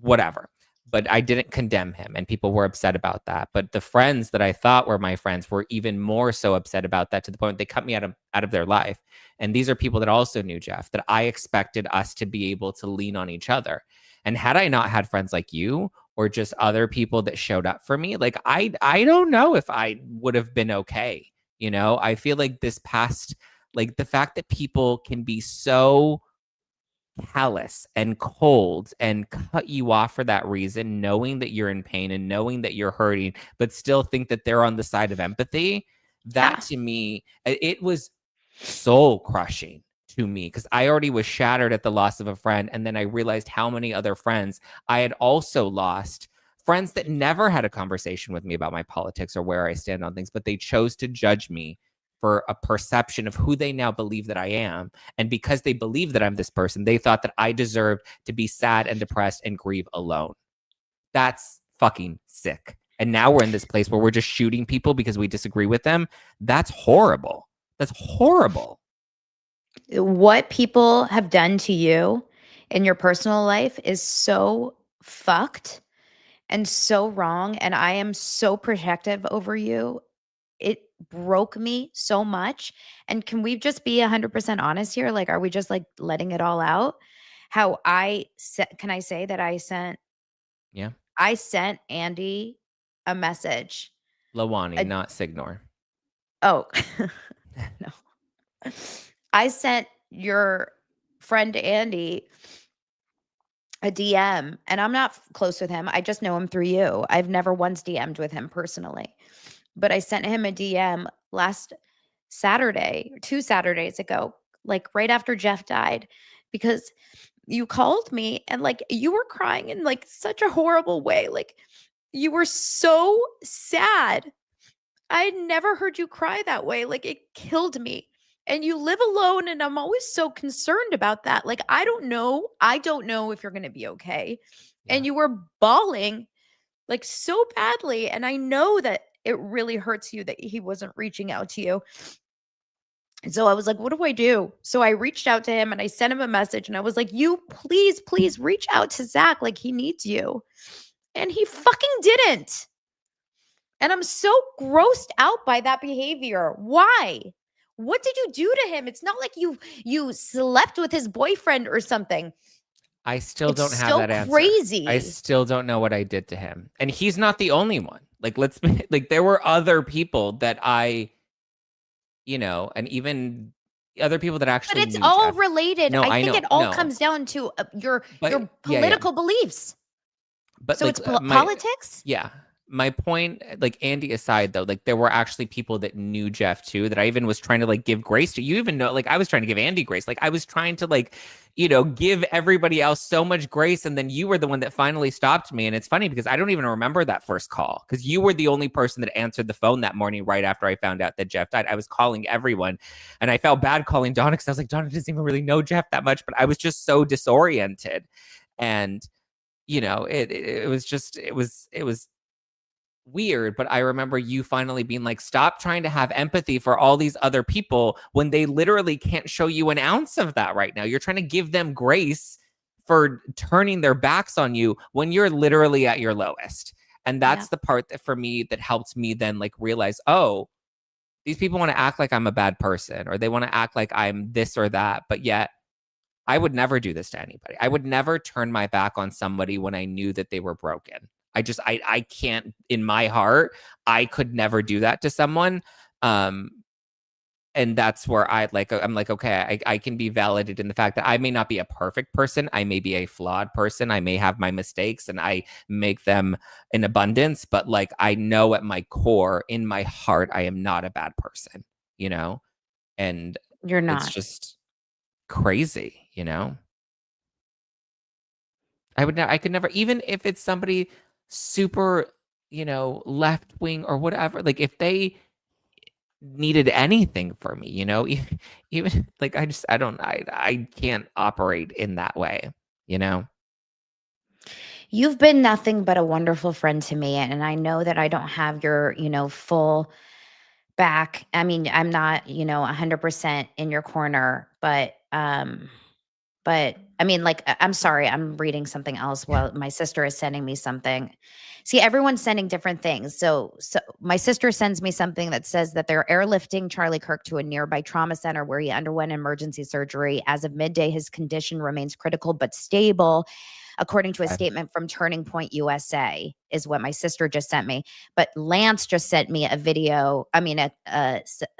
[SPEAKER 7] whatever. But I didn't condemn him, and people were upset about that. But the friends that I thought were my friends were even more so upset about that, to the point they cut me out of their life. And these are people that also knew Jeff, that I expected us to be able to lean on each other. And had I not had friends like you, or just other people that showed up for me, like I don't know if I would have been okay. I feel like this past, like the fact that people can be so callous and cold and cut you off for that reason, knowing that you're in pain and knowing that you're hurting, but still think that they're on the side of empathy. That to me, it was soul crushing to me, because I already was shattered at the loss of a friend. And then I realized how many other friends I had also lost, friends that never had a conversation with me about my politics or where I stand on things, but they chose to judge me for a perception of who they now believe that I am. And because they believe that I'm this person, they thought that I deserved to be sad and depressed and grieve alone. That's fucking sick. And now we're in this place where we're just shooting people because we disagree with them. That's horrible. That's horrible.
[SPEAKER 1] What people have done to you in your personal life is so fucked and so wrong. And I am so protective over you. It broke me so much. And can we just be 100% honest here? Like, are we just like letting it all out? How can I say that I sent Andy a message.
[SPEAKER 7] Lawani, not Signor.
[SPEAKER 1] Oh, no. I sent your friend Andy a DM, and I'm not close with him. I just know him through you. I've never once DM'd with him personally, but I sent him a DM last Saturday, 2 Saturdays ago, like right after Jeff died, because you called me and like you were crying in like such a horrible way. Like you were so sad. I had never heard you cry that way. Like it killed me. And you live alone, and I'm always so concerned about that. Like, I don't know if you're going to be okay.
[SPEAKER 7] Yeah.
[SPEAKER 1] And you were bawling like so badly. And I know that it really hurts you that he wasn't reaching out to you. And so I was like, what do I do? So I reached out to him and I sent him a message and I was like, you please reach out to Zach. Like he needs you. And he fucking didn't. And I'm so grossed out by that behavior. Why? What did you do to him? It's not like you slept with his boyfriend or something.
[SPEAKER 7] I still don't have
[SPEAKER 1] so
[SPEAKER 7] that answer.
[SPEAKER 1] Crazy.
[SPEAKER 7] I still don't know what I did to him. And he's not the only one. Like, there were other people that I, and even other people that actually.
[SPEAKER 1] But it's all
[SPEAKER 7] Jeff.
[SPEAKER 1] related.
[SPEAKER 7] No,
[SPEAKER 1] I think
[SPEAKER 7] know,
[SPEAKER 1] it all comes down to your political beliefs.
[SPEAKER 7] But
[SPEAKER 1] so
[SPEAKER 7] like,
[SPEAKER 1] it's politics?
[SPEAKER 7] Yeah. My point, like Andy aside though, like there were actually people that knew Jeff too, that I even was trying to like give grace to. You even know, like I was trying to give Andy grace. Like I was trying to like, give everybody else so much grace. And then you were the one that finally stopped me. And it's funny because I don't even remember that first call because you were the only person that answered the phone that morning right after I found out that Jeff died. I was calling everyone and I felt bad calling Donna because I was like, Donna doesn't even really know Jeff that much, but I was just so disoriented. And, it was weird, but I remember you finally being like, stop trying to have empathy for all these other people when they literally can't show you an ounce of that right now. You're trying to give them grace for turning their backs on you when you're literally at your lowest. And that's the part that for me that helped me then like realize, oh, these people want to act like I'm a bad person or they want to act like I'm this or that, but yet I would never do this to anybody. I would never turn my back on somebody when I knew that they were broken. I can't, in my heart, I could never do that to someone. And that's where I'm like, okay, I can be validated in the fact that I may not be a perfect person. I may be a flawed person. I may have my mistakes and I make them in abundance, but like, I know at my core, in my heart, I am not a bad person, and
[SPEAKER 1] you're not.
[SPEAKER 7] It's just crazy, I could never, even if it's somebody super, left wing or whatever, like if they needed anything for me, even like I can't operate in that way,
[SPEAKER 1] You've been nothing but a wonderful friend to me. And I know that I don't have your, full back. I mean, I'm not, 100% in your corner, but I mean, like, I'm sorry, I'm reading something else while my sister is sending me something. See, everyone's sending different things. So my sister sends me something that says that they're airlifting Charlie Kirk to a nearby trauma center where he underwent emergency surgery. As of midday, his condition remains critical but stable, according to a statement from Turning Point USA, is what my sister just sent me. But Lance just sent me a video. I mean,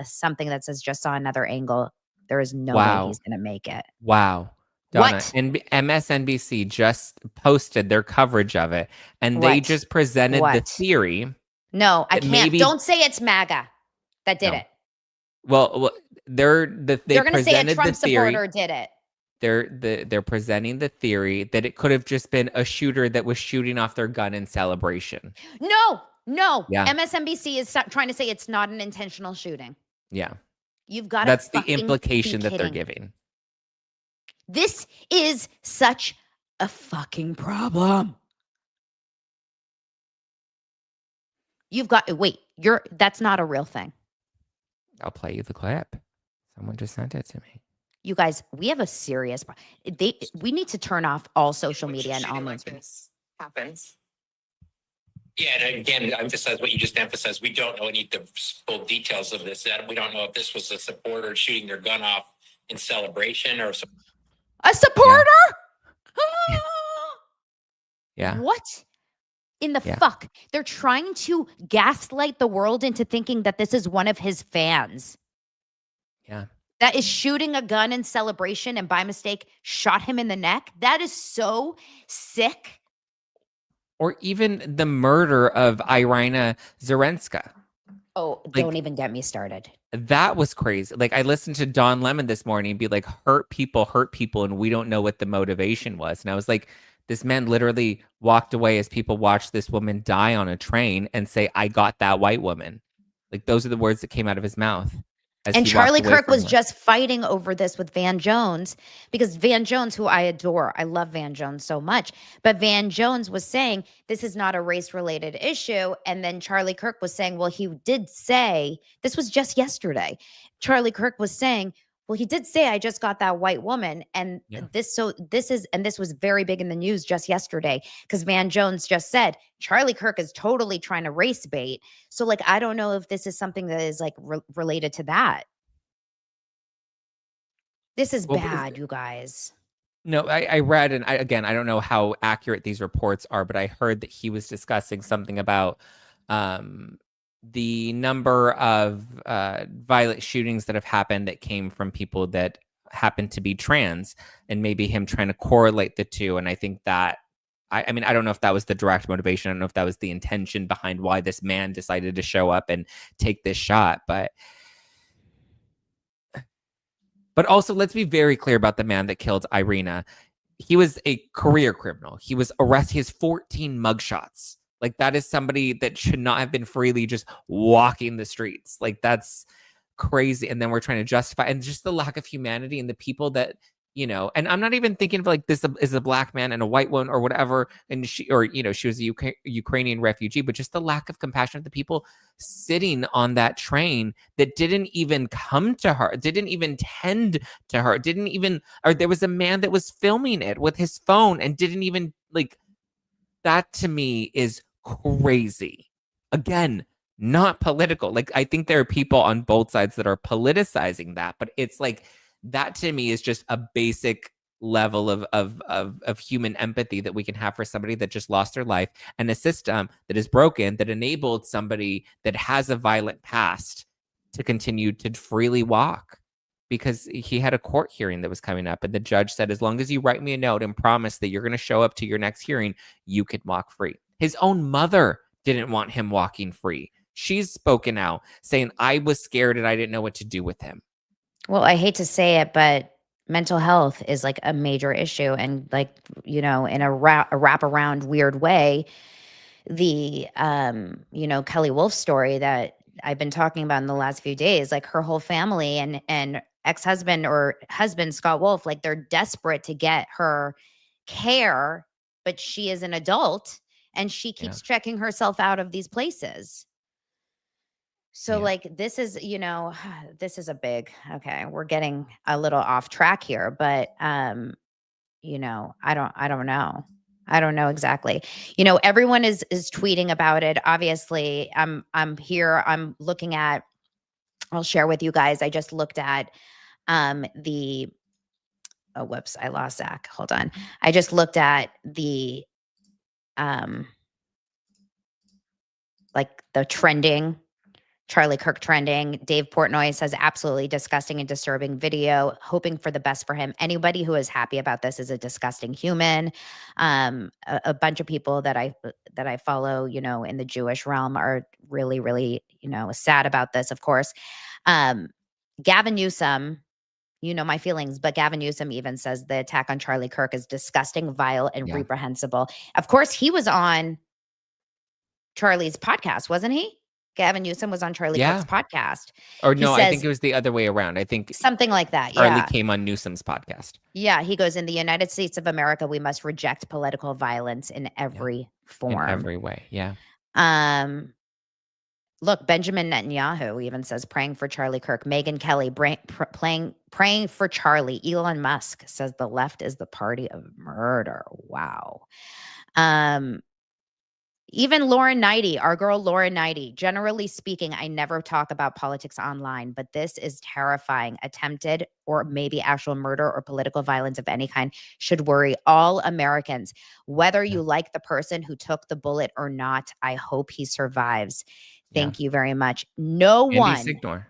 [SPEAKER 1] something that says, just saw another angle. There is no way he's going to make it.
[SPEAKER 7] Wow. Donna,
[SPEAKER 1] What?
[SPEAKER 7] And MSNBC just posted their coverage of it, and they just presented the theory.
[SPEAKER 1] No, I can't. Don't say it's MAGA that did it.
[SPEAKER 7] Well, they're going
[SPEAKER 1] to say a Trump supporter did it.
[SPEAKER 7] They're presenting the theory that it could have just been a shooter that was shooting off their gun in celebration.
[SPEAKER 1] No.
[SPEAKER 7] Yeah.
[SPEAKER 1] MSNBC is trying to say it's not an intentional shooting.
[SPEAKER 7] Yeah.
[SPEAKER 1] You've got to
[SPEAKER 7] That's the
[SPEAKER 1] fucking be
[SPEAKER 7] implication that they're
[SPEAKER 1] kidding.
[SPEAKER 7] giving.
[SPEAKER 1] This is such a fucking problem. You've got wait, that's not a real thing.
[SPEAKER 7] I'll play you the clip. Someone just sent it to me.
[SPEAKER 1] You guys, we have a serious we need to turn off all social media and all news.
[SPEAKER 8] Happens. Yeah, and again, emphasize what you just emphasized. We don't know any of the full details of this. We don't know if this was a supporter shooting their gun off in celebration or
[SPEAKER 1] a supporter.
[SPEAKER 7] Yeah.
[SPEAKER 1] What in the fuck? They're trying to gaslight the world into thinking that this is one of his fans.
[SPEAKER 7] Yeah.
[SPEAKER 1] That is shooting a gun in celebration and by mistake shot him in the neck. That is so sick.
[SPEAKER 7] Or even the murder of Irina Zarenska.
[SPEAKER 1] Oh, don't even get me started.
[SPEAKER 7] That was crazy. Like, I listened to Don Lemon this morning and be like, hurt people, and we don't know what the motivation was. And I was like, this man literally walked away as people watched this woman die on a train and say, I got that white woman. Like, those are the words that came out of his mouth.
[SPEAKER 1] And Charlie Kirk was just fighting over this with Van Jones, because Van Jones, who I adore, I love Van Jones so much, but Van Jones was saying this is not a race-related issue. And then Charlie Kirk was saying, well, he did say, this was just yesterday. Charlie Kirk was saying, well, he did say, I just got that white woman. And this was very big in the news just yesterday, because Van Jones just said, Charlie Kirk is totally trying to race bait. So like, I don't know if this is something that is like related to that. This is bad, you guys.
[SPEAKER 7] No, I read, and I don't know how accurate these reports are, but I heard that he was discussing something about the number of violent shootings that have happened that came from people that happen to be trans, and maybe him trying to correlate the two. And I think that, I mean, I don't know if that was the direct motivation. I don't know if that was the intention behind why this man decided to show up and take this shot. But also, let's be very clear about the man that killed Irina. He was a career criminal. He was arrested. He has 14 mugshots. Like, that is somebody that should not have been freely just walking the streets. Like, that's crazy. And then we're trying to justify, and just the lack of humanity and the people that, you know, and I'm not even thinking of like this is a black man and a white one or whatever. And she was a Ukrainian refugee, but just the lack of compassion of the people sitting on that train that didn't even come to her, didn't even tend to her, or there was a man that was filming it with his phone and didn't even like, that to me is crazy. Again, not political. Like, I think there are people on both sides that are politicizing that, but it's like, that to me is just a basic level of human empathy that we can have for somebody that just lost their life, and a system that is broken that enabled somebody that has a violent past to continue to freely walk, because he had a court hearing that was coming up, and the judge said, as long as you write me a note and promise that you're going to show up to your next hearing, you can walk free. His own mother didn't want him walking free. She's spoken out saying, I was scared and I didn't know what to do with him.
[SPEAKER 1] Well, I hate to say it, but mental health is like a major issue. And like, you know, in a wraparound weird way, the, Kelly Wolf story that I've been talking about in the last few days, like her whole family and ex-husband or husband, Scott Wolf, like they're desperate to get her care, but she is an adult and she keeps checking herself out of these places. So like, this is, this is a big, okay, we're getting a little off track here, but, I don't know. I don't know exactly. Everyone is tweeting about it. Obviously, I'm here. I'm looking at, I'll share with you guys. I just looked at whoops, I lost Zach. Hold on. I just looked at the like the trending, Charlie Kirk trending. Dave Portnoy says absolutely disgusting and disturbing video, hoping for the best for him. Anybody who is happy about this is a disgusting human. A bunch of people that I follow, in the Jewish realm are really, really, sad about this, of course. Gavin Newsom, my feelings, but Gavin Newsom even says the attack on Charlie Kirk is disgusting, vile, and reprehensible. Of course, he was on Charlie's podcast, wasn't he? Gavin Newsom was on Charlie
[SPEAKER 7] Yeah.
[SPEAKER 1] Kirk's podcast.
[SPEAKER 7] Or
[SPEAKER 1] He
[SPEAKER 7] no, I
[SPEAKER 1] says
[SPEAKER 7] think it was the other way around. I think
[SPEAKER 1] something like that.
[SPEAKER 7] Charlie
[SPEAKER 1] Yeah.
[SPEAKER 7] came on Newsom's podcast.
[SPEAKER 1] Yeah. He goes, in the United States of America, we must reject political violence in every form.
[SPEAKER 7] In every way. Yeah.
[SPEAKER 1] Look, Benjamin Netanyahu even says praying for Charlie Kirk. Megyn Kelly praying for Charlie. Elon Musk says the left is the party of murder. Wow. Even Lauren Knighty, our girl Lauren Knighty. Generally speaking, I never talk about politics online, but this is terrifying. Attempted or maybe actual murder or political violence of any kind should worry all Americans. Whether you like the person who took the bullet or not, I hope he survives. Thank you very much. No
[SPEAKER 7] Andy
[SPEAKER 1] one.
[SPEAKER 7] Signor.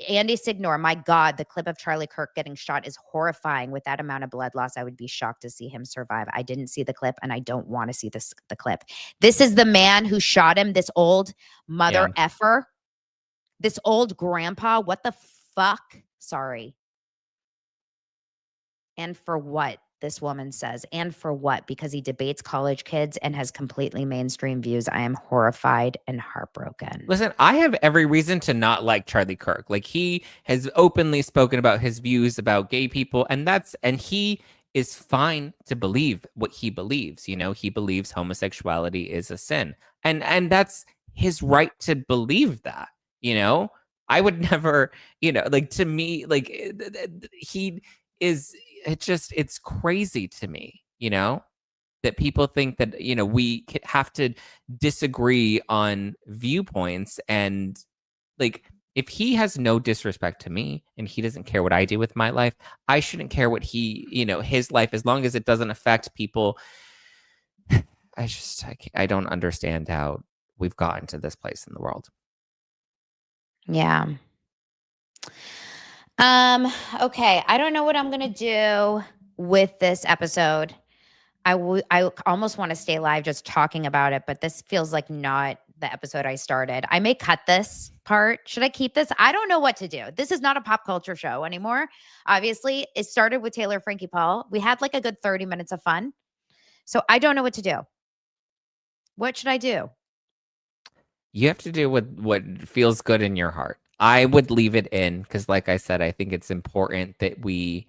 [SPEAKER 1] Andy Signor, my God, the clip of Charlie Kirk getting shot is horrifying. With that amount of blood loss, I would be shocked to see him survive. I didn't see the clip, and I don't want to see the clip. This is the man who shot him, this old mother effer, this old grandpa. What the fuck? Sorry. And for what? This woman says, and for what? Because he debates college kids and has completely mainstream views. I am horrified and heartbroken.
[SPEAKER 7] Listen, I have every reason to not like Charlie Kirk. Like, he has openly spoken about his views about gay people, and he is fine to believe what he believes. You know, he believes homosexuality is a sin, and that's his right to believe that. You know, I would never, you know, like, to me, like, he is. It's crazy to me, you know, that people think that, you know, we have to disagree on viewpoints. And, like, if he has no disrespect to me and he doesn't care what I do with my life, I shouldn't care what his life, as long as it doesn't affect people. I don't understand how we've gotten to this place in the world.
[SPEAKER 1] Yeah. Okay. I don't know what I'm going to do with this episode. I almost want to stay live just talking about it, but this feels like not the episode I started. I may cut this part. Should I keep this? I don't know what to do. This is not a pop culture show anymore. Obviously, it started with Taylor Frankie Paul. We had like a good 30 minutes of fun. So I don't know what to do. What should I do?
[SPEAKER 7] You have to do what feels good in your heart. I would leave it in because, like I said, I think it's important that we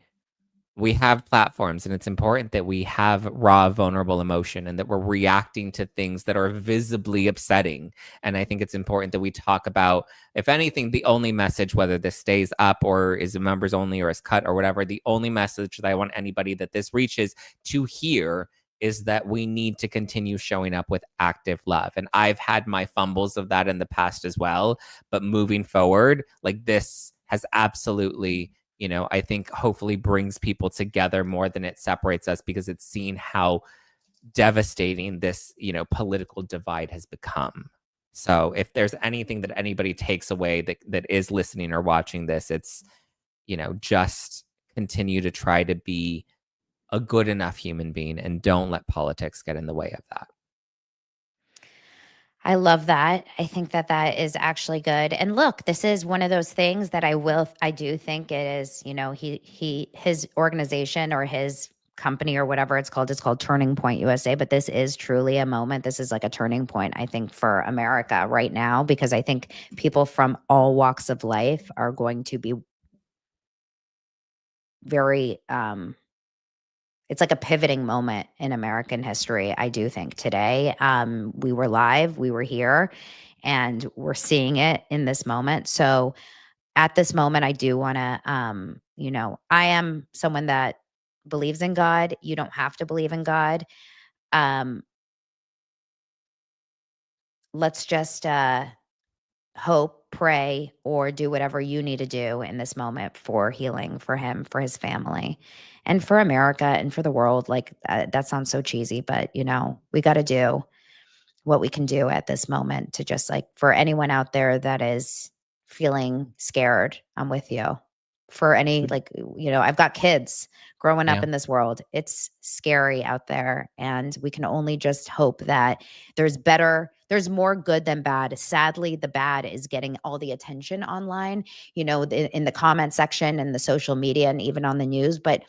[SPEAKER 7] have platforms, and it's important that we have raw, vulnerable emotion, and that we're reacting to things that are visibly upsetting. And I think it's important that we talk about, if anything, the only message, whether this stays up or is members only or is cut or whatever, the only message that I want anybody that this reaches to hear is that we need to continue showing up with active love. And I've had my fumbles of that in the past as well. But moving forward, like, this has absolutely, you know, I think hopefully brings people together more than it separates us, because it's seen how devastating this, you know, political divide has become. So if there's anything that anybody takes away that is listening or watching this, it's, you know, just continue to try to be a good enough human being and don't let politics get in the way of that.
[SPEAKER 1] I love that. I think that is actually good. And look, this is one of those things that I do think it is, you know, his organization or his company or whatever it's called Turning Point USA, but this is truly a moment. This is like a turning point, I think, for America right now, because I think people from all walks of life are going to be very, it's like a pivoting moment in American history, I do think, today. We were live, we were here, and we're seeing it in this moment. So at this moment, I do want to, you know, I am someone that believes in God. You don't have to believe in God. Let's just hope, pray, or do whatever you need to do in this moment for healing for him, for his family, and for America, and for the world. Like, that sounds so cheesy, but, you know, we got to do what we can do at this moment to just, like, for anyone out there that is feeling scared, I'm with you. For any, like, you know, I've got kids growing up in this world. It's scary out there, and we can only just hope that there's more good than bad. Sadly, the bad is getting all the attention online, you know, in the comment section and the social media and even on the news. But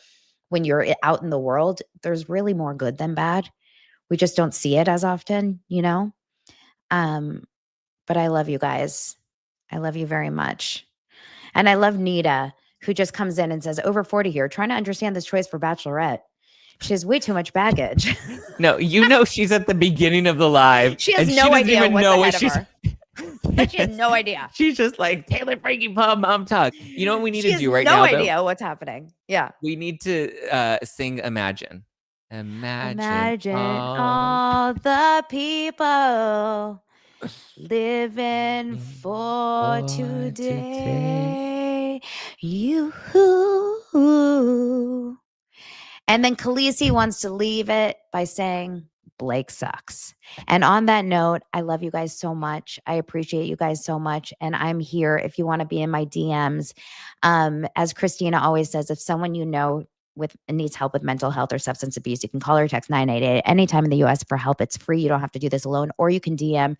[SPEAKER 1] when you're out in the world, there's really more good than bad. We just don't see it as often, you know? But I love you guys. I love you very much. And I love Nita, who just comes in and says, over 40 here, trying to understand this choice for Bachelorette. She has way too much baggage.
[SPEAKER 7] No, you know she's at the beginning of the live.
[SPEAKER 1] She has
[SPEAKER 7] and
[SPEAKER 1] no
[SPEAKER 7] doesn't
[SPEAKER 1] idea
[SPEAKER 7] even
[SPEAKER 1] what's
[SPEAKER 7] know
[SPEAKER 1] ahead
[SPEAKER 7] what
[SPEAKER 1] of her. She has no idea.
[SPEAKER 7] She's just like, Taylor Frankie Paul, MomTok. You know what we need to do right
[SPEAKER 1] no
[SPEAKER 7] now,
[SPEAKER 1] idea what's happening. Yeah.
[SPEAKER 7] We need to sing Imagine.
[SPEAKER 1] Imagine all the people living for today. You. And then Khaleesi wants to leave it by saying, Blake sucks. And on that note, I love you guys so much. I appreciate you guys so much. And I'm here if you want to be in my DMs. As Christina always says, if someone you know needs help with mental health or substance abuse, you can call or text 988 anytime in the US for help. It's free. You don't have to do this alone. Or you can DM,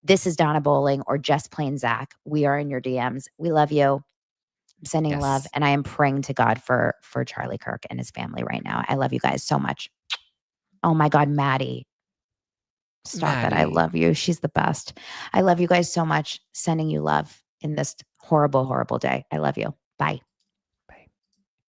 [SPEAKER 1] this is Donna Bowling or just plain Zach. We are in your DMs. We love you. I'm sending love. And I am praying to God for Charlie Kirk and his family right now. I love you guys so much. Oh my God, Maddie. Stop it. I love you. She's the best. I love you guys so much. Sending you love in this horrible, horrible day. I love you. Bye.